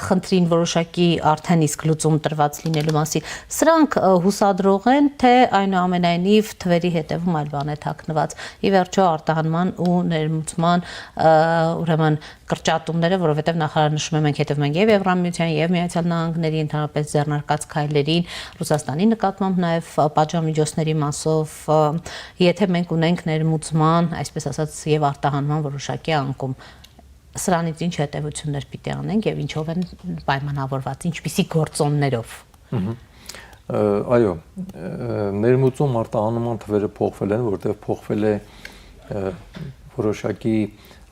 խնդրին որոշակի արդեն իսկ լուծում տրված լինելու մասին։ Սրանք հուսադրող են, թե այնուամենայնիվ թվերի հետևում այլ բան է թաքնված։ Ի վերջո արտահանման ու ներմուծման ուրեմն կրճատումները, որովհետև նախարարը նշում է մենք հետևում ենք եւ Եվրամիության եւ Միացյալ Նահանգների ընդհանրապես ձեռնարկած քայլերին, Ռուսաստանի նկատմամբ նաեւ պատժամիջոցների մասով, եթե մենք ունենք ներմուծման, այսպես ասած, եւ արտահանման որոշակի անկում, սրանից ինչ հետևություններ պիտի անենք եւ ինչով են պայմանավորված, ինչպիսի գործոններով։ Այո, ներմուծում արտահանման թվերը փոխվել են, որտեղ փոխվել է որոշակի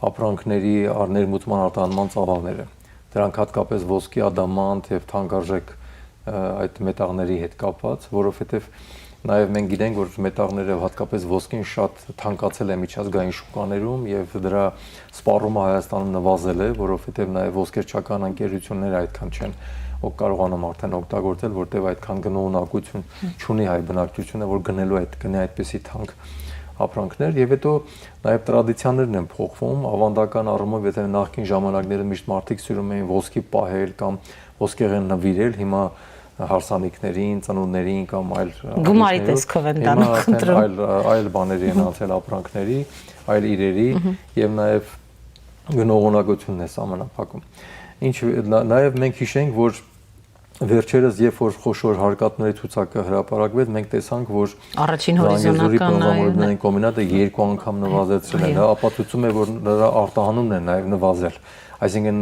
ապրանքների ներմուծման արտահանման ծավալները։ Դրանք հատկապես ոսկի, ադամանտ եւ թանկարժեք այդ մետաղների հետ կապված, որովհետեւ նաեւ մենք գիտենք, որ մետաղները հատկապես ոսկին շատ թանկացել է միջազգային շուկաներում եւ դրա սպառումը Հայաստանում նվազել է, որովհետեւ նաեւ ոսկերչական ընկերությունները այդքան չեն կարողանում արդեն օգտագործել, որտեղ այդքան գնողունակություն չունի հայ բնակչությունը, որ գնելու գնի այդպիսի թանկ ապրանքներ եւ հետո նաեւ տրադիցիաներն են փոխվում, ավանդական առումով, եթե նախկին ժամանակները միշտ մարդիկ սիրում էին ոսկի պահել կամ ոսկեղեն նվիրել, հիմա հարսանիքներին, ծնունդներին կամ այլ գումարի տեսքով են դառնում, խնդրում, այլ բաների են անցել ապրանքների, այլ իրերի եւ նաեւ գնողունակությունն է սահմանափակում։ Ինչ նաեւ մենք հիշենք, որ վերջերս երբ որ խոշոր հարկատների ցուցակը հրապարակվեց, մենք տեսանք, որ առաջին հորիզոնական կոմբինատը 2 անգամ նվազեցրել է, դա ապացուցում է, որ նրա արտահանումն է նաեւ նվազել, այսինքն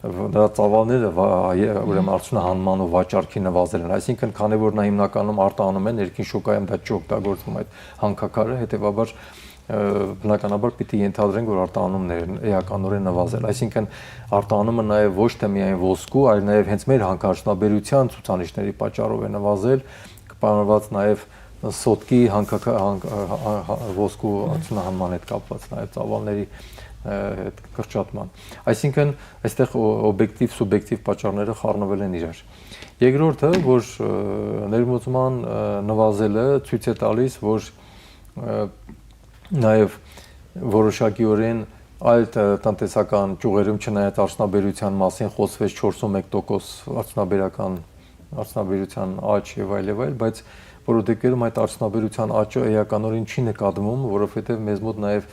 նրա ծավալները ուրեմն արդյունահանման ու վաճառքի նվազել են, այսինքն քանի որ նա հիմնականում արտահանում է ներքին շուկայում դա չի օգտագործվում այդ հանքաքարը, հետեւաբար բնականաբար պիտի ենթադրենք, որ արտահանումներն էականորեն նվազել, այսինքն արտահանումը նաև ոչ թե միայն ոսկու, այլ նաև հենց մեր հանքարդյունաբերության ցուցանիշների պատճառով է նվազել, կպայմանավորված նաև սոտկի ոսկու արդյունահանման հետ կապված նաև ծավալների հետ կրճատման։ Այսինքն այստեղ օբյեկտիվ, սուբյեկտիվ պատճառները խառնվել են իրար։ Երկրորդը, որ ներմուծման նվազելը ցույց է տալիս, որ նաև որոշակիորեն այլ տնտեսական ճյուղերում չնայած արդյունաբերության մասին խոսվեց 4.1% արդյունաբերության աճ եւ այլ, բայց որոշ դեպքերում այդ արդյունաբերության աճը էականորեն չի նկատվում, որովհետեւ մեզ մոտ նաև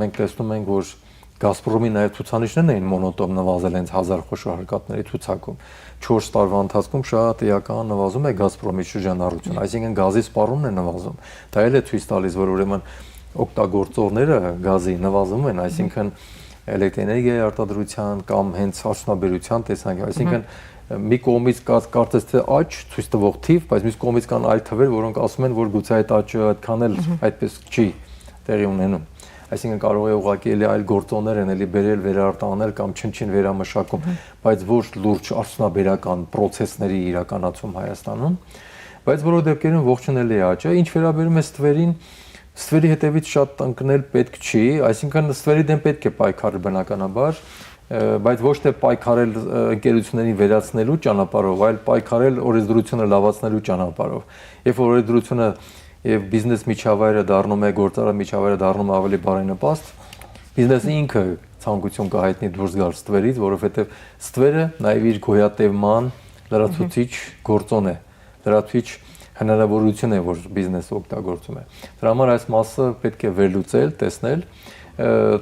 մենք տեսնում ենք, որ Գազպրոմի նաև ցուցանիշներն էին մոնոտոն նվազել հենց 1000 խոշոր հարկատների ցուցակում 4 տարվա ընթացքում շատ էական նվազում է Գազպրոմի շրջանառությունը, այսինքն գազի սպառումն է նվազում։ Դա էլ է ցույց տալիս, որ ուրեմն օգտագործողները գազի նվազում են, այսինքն էլեկտրէներգիայի արտադրության կամ հենց արդյունաբերության տեսանկյունից, այսինքն մի կողմից կարծես թե աճ ցույց տվող թիվ, բայց մյուս կողմից կան այլ թվեր, որոնք ասում են, որ գուցե այդ աճը այդքան էլ այդպես չի տեղի ունենում։ Այսինքն կարող է ուղղակի այլ գործոններ են էլի բերել, վերարտանել կամ չնչին վերամշակում, բայց ոչ լուրջ արդյունաբերական process-ների իրականացում Հայաստանում, բայց որոշ դեպքերում ողջունել է աճը, ինչ վերաբերում է ստվերին, ստվերի հետևից շատ ընկնել պետք չի, այսինքն ստվերի դեմ պետք է պայքարել բնականաբար, բայց ոչ թե պայքարել ընկերություններին վերացնելու ճանապարհով, այլ պայքարել օրենսդրությունը լավացնելու ճանապարհով։ Երբ որ օրենսդրությունը եւ բիզնես միջավայրը դառնում է, գործարար միջավայրը դառնում է ավելի բարենպաստ, բիզնեսը ինքը ցանկություն կհայտնի դուրս գալ ստվերից, որովհետեւ ստվերը նաեւ իր գոյատևման լրացուցիչ գործոն է, լրացուցիչ հնարավորություն է, որ բիզնեսը օգտագործում է։ Դրա համար այս մասը պետք է վերլուծել, տեսնել,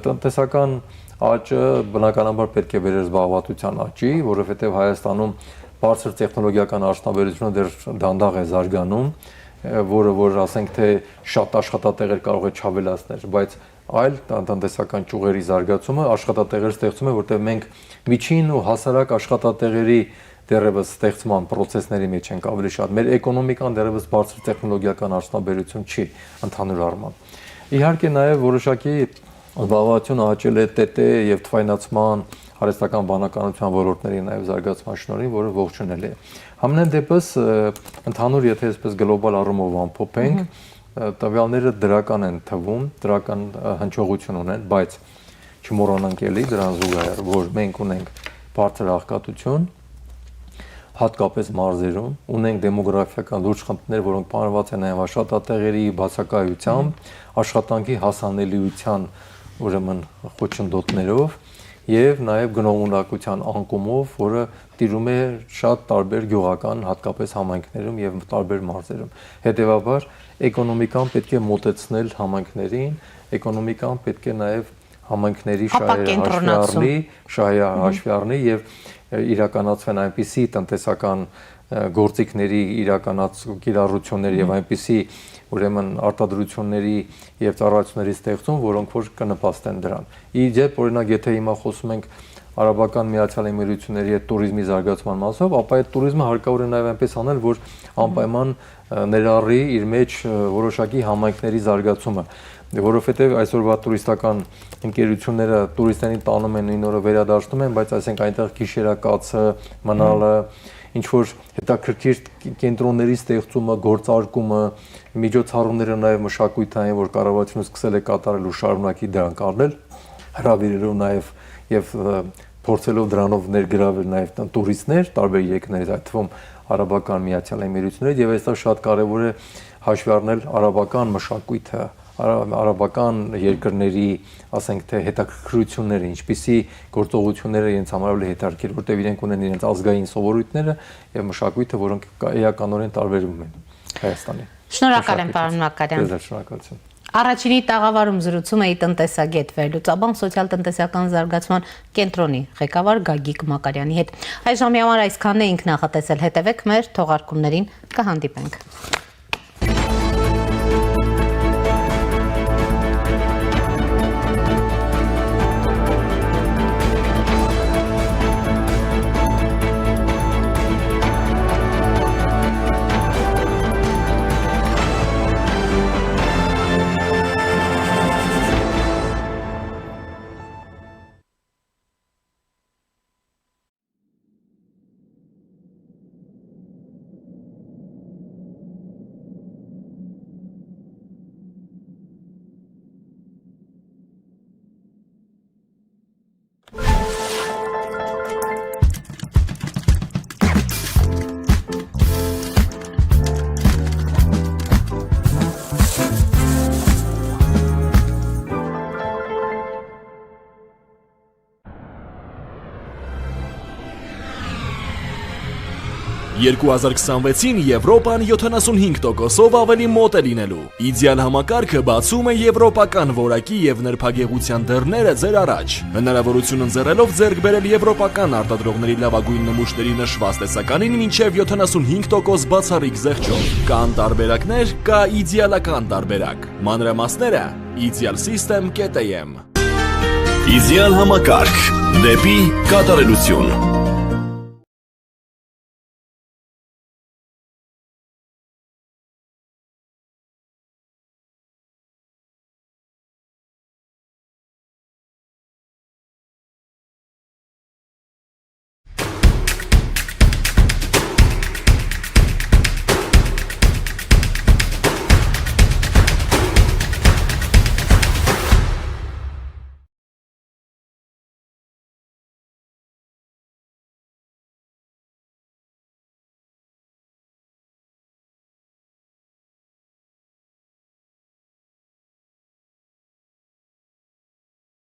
տնտեսական աճը բնականաբար պետք է վերեր զբաղվածության աճի, որովհետեւ Հայաստանում բարձր տեխնոլոգիական արդյունաբերությունը դեռ դանդաղ է զարգանում որ ասենք թե շատ աշխատատեղեր կարող է չավելացնել, բայց այլ տնտեսական ճյուղերի զարգացումը աշխատատեղեր ստեղծում է, որտեղ մենք միջին ու հասարակ աշխատատեղերի դեռևս ստեղծման process-ների մեջ ենք ավելի շատ։ Մեր էկոնոմիկան դեռևս բարձր տեխնոլոգիական արդյունաբերություն չի ընդհանուր առմամբ։ Իհարկե նաև որոշակի զբաղվածությունը աճել է ՏՏ եւ թվայնացման, հարստական բանականության ոլորտների նաև զարգացման շնորհիվ, որը ողջունել է։ Համենայն դեպս ընդհանուր եթե այսպես գլոբալ առումով ամփոփենք, տվյալները դրական են թվում, դրական հնչողություն ունեն, բայց չմոռանանք էլի դրան զուգահեռ, որ մենք ունենք բարձր աղքատություն, հատկապես մարզերում, ունենք դեմոգրաֆիական լուրջ խնդիրներ, որոնք պարզված են նաև աշխատատեղերի բացակայությամբ, աշխատանքի հասանելիության ուրեմն խոչընդոտներով եւ նաև գնողունակության անկումով, որը տիրում է շատ տարբեր գյուղական, հատկապես համայնքներում եւ տարբեր մարզերում։ Հետևաբար, էկոնոմիկան պետք է մոտեցնել համայնքներին, էկոնոմիկան պետք է նաև համայնքների շահերը հաշվի առնի եւ իրականացվեն այնպիսի տնտեսական գործիքների կիրառություններ եւ այնպիսի ուրեմն արտադրությունների եւ ծառայությունների ստեղծում, որոնք որ կնպաստեն դրան։ Իդեպ, օրինակ, եթե հիմա խոսում ենք Արաբական Միացյալ Էմիրությունների հետ туриզմի զարգացման մասով, ապա այդ туриզմը հարկավոր է նաեւ այնպես անել, որ անպայման ներառի իր մեջ որոշակի համայնքների զարգացումը, որովհետեւ այսօրվա տուրիստական ընկերությունները տուրիստերին տանում են 9 օրը վերադարձնում են, բայց այսինքն այնտեղ գիշերակացը, մնալը, ինչ որ հետաքրքիր կենտրոնների ստեղծումը, գործարկումը, միջոցառումները նաև մշակութային, որ կառավարությունը սկսել է կատարել ու շարունակի դրանք առնել, հրավիրելով նաև եւ փորձելով դրանով ներգրավել նաև տուրիստներ տարբեր երկրներից, այդ թվում Արաբական Միացյալ Էմիրություններից, եւ այստեղ շատ կարեւոր է հաշվի առնել արաբական մշակույթը, արաբական երկրների, ասենք թե հետաքրքրությունները, ինչպիսի գործողությունները իրենց համար ավելի հետաքրքիր, որտեղ իրենք ունեն իրենց ազգային սովորույթները եւ մշակույթը, որոնք էականորեն տարբերվում են Հայաստանի։ Շնորհակալ եմ, պարոն Մակարյան։ Ձեզ շնորհակալություն։ Առաջինի տաղավարում զրուցում էի տնտեսագետ վերլուծաբան սոցիալ-տնտեսական զարգացման կենտրոնի ղեկավար Գագիկ Մակարյանի հետ։ Այս ժամի համար այսքանն էինք նախատեսել, հետևեք մեր թողարկումներին, կհանդիպենք։ «2026-ին Եվրոպան 75%-ով ավելի մոտ է լինելու։ Իդեալ համակարգը բացում է եվրոպական որակի եւ նրբագեղության դռները ձեր առաջ։ Հնարավորություն ընձեռելով ձեռք բերել եվրոպական արտադրողների լավագույն նմուշների նշված տեսականին մինչև 75% բացառիկ զեղչով։ Կան տարբերակներ, կա իդեալական տարբերակ։ Մանրամասները idealsystem.am։ Իդեալ համակարգ դեպի կատարելություն։